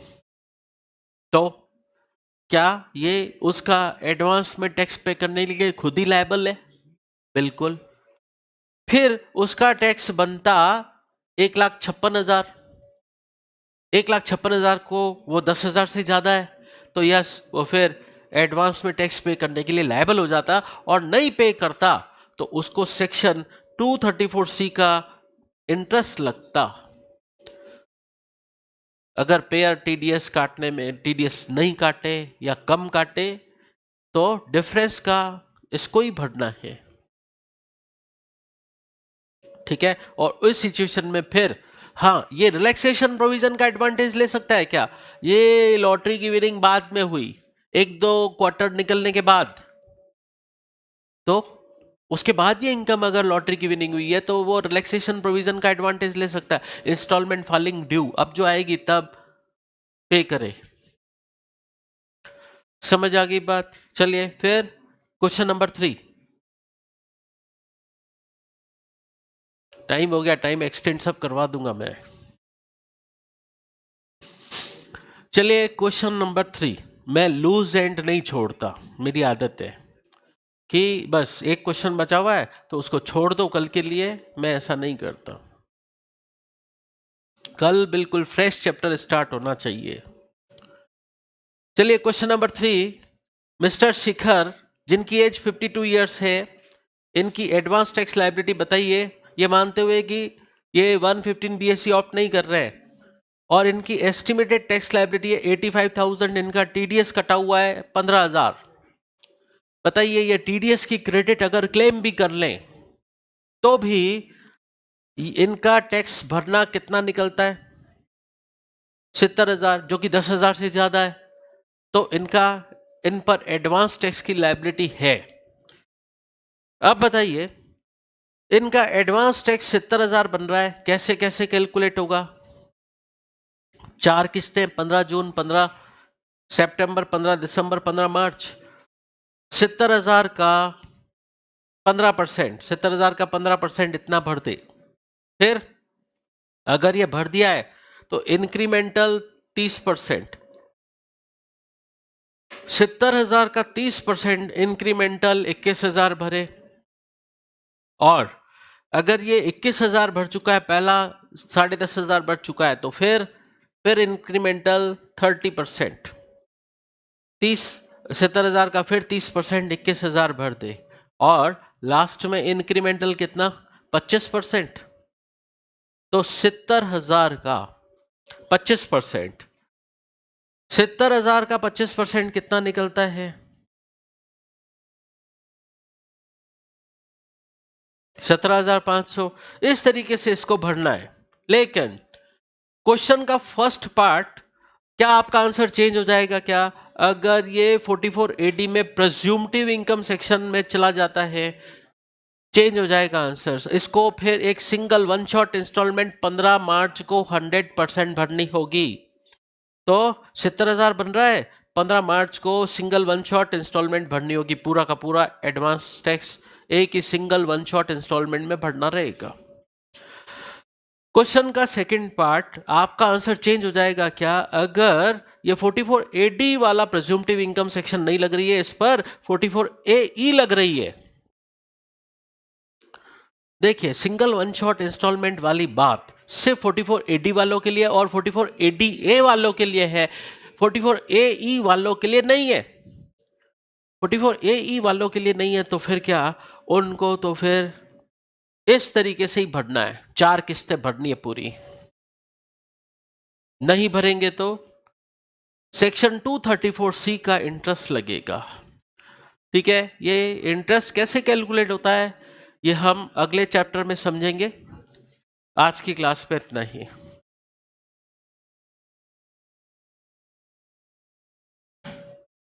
तो क्या ये उसका एडवांस में टैक्स पे करने के लिए खुद ही लायबल है? बिल्कुल। फिर उसका टैक्स बनता 1,56,000, 1,56,000 को वो 10,000 से ज्यादा है, तो यस वो फिर एडवांस में टैक्स पे करने के लिए लायबल हो जाता, और नहीं पे करता तो उसको सेक्शन 234C का इंटरेस्ट लगता। अगर पेयर टीडीएस काटने में टीडीएस नहीं काटे या कम काटे तो डिफरेंस का इसको ही भरना है, ठीक है। और उस सिचुएशन में फिर हाँ, ये रिलैक्सेशन प्रोविजन का एडवांटेज ले सकता है क्या? ये लॉटरी की विनिंग बाद में हुई, 1-2 क्वार्टर निकलने के बाद, तो उसके बाद ये इनकम अगर लॉटरी की विनिंग हुई है तो वो रिलैक्सेशन प्रोविजन का एडवांटेज ले सकता है। इंस्टॉलमेंट फाइलिंग ड्यू अब जो आएगी तब पे करे। समझ आ गई बात? चलिए फिर क्वेश्चन नंबर 3। टाइम हो गया, टाइम एक्सटेंड सब करवा दूंगा मैं। चलिए क्वेश्चन नंबर 3। मैं लूज एंड नहीं छोड़ता, मेरी आदत है कि बस एक क्वेश्चन बचा हुआ है तो उसको छोड़ दो कल के लिए, मैं ऐसा नहीं करता। कल बिल्कुल फ्रेश चैप्टर स्टार्ट होना चाहिए। चलिए क्वेश्चन नंबर 3। मिस्टर शिखर, जिनकी एज 52 ईयर्स है, इनकी एडवांस टैक्स लायबिलिटी बताइए, ये मानते हुए कि ये 115 BSc ऑप्ट नहीं कर रहे हैं, और इनकी एस्टिमेटेड टैक्स लायबिलिटी है 85,000, इनका टीडीएस कटा हुआ है 15,000। बताइए ये टीडीएस की क्रेडिट अगर क्लेम भी कर लें तो भी इनका टैक्स भरना कितना निकलता है? 70,000, जो कि 10,000 से ज्यादा है। तो इन पर एडवांस टैक्स की लायबिलिटी है। अब बताइए, इनका एडवांस टैक्स 70,000 बन रहा है, कैसे कैसे कैलकुलेट होगा? 4 किस्तें, 15 जून, 15 सितंबर, 15 दिसंबर, 15 मार्च। 70,000 का 15%, 70,000 का 15% इतना भर दे। फिर अगर ये भर दिया है तो इंक्रीमेंटल 30%, 70,000 का 30% इंक्रीमेंटल 21,000 भरे। और अगर ये 21,000 भर चुका है, पहला 10,500 भर चुका है, तो फिर इंक्रीमेंटल 30%, 70,000 का फिर 30%, 21,000 भर दे। और लास्ट में इंक्रीमेंटल कितना? 25%। तो 70,000 का 25%, 70,000 का 25% कितना निकलता है? 17,500। इस तरीके से इसको भरना है। लेकिन क्वेश्चन का फर्स्ट पार्ट, क्या आपका आंसर चेंज हो जाएगा क्या अगर ये 44AD में प्रेज्यूम्टिव इनकम सेक्शन में चला जाता है? चेंज हो जाएगा आंसर। इसको फिर एक सिंगल वन शॉट इंस्टॉलमेंट 15 मार्च को 100% भरनी होगी। तो 70,000 बन रहा है, 15 मार्च को सिंगल वन शॉट इंस्टॉलमेंट भरनी होगी, पूरा का पूरा एडवांस टैक्स एक ही सिंगल वन शॉट इंस्टॉलमेंट में भरना रहेगा। क्वेश्चन का सेकंड पार्ट, आपका आंसर चेंज हो जाएगा क्या अगर ये 44AD वाला प्रेज्यूम्टिव इनकम सेक्शन नहीं लग रही है, इस पर 44AE लग रही है। देखिए सिंगल वन शॉट इंस्टॉलमेंट वाली बात सिर्फ 44AD वालों के लिए और 44ADA वालों के लिए है, 44AE वालों के लिए नहीं है। 44AE वालों के लिए नहीं है तो फिर क्या, उनको तो फिर इस तरीके से ही भरना है, 4 किस्तें भरनी है पूरी। नहीं भरेंगे तो सेक्शन 234C का इंटरेस्ट लगेगा। ठीक है, ये इंटरेस्ट कैसे कैलकुलेट होता है ये हम अगले चैप्टर में समझेंगे। आज की क्लास पे इतना ही।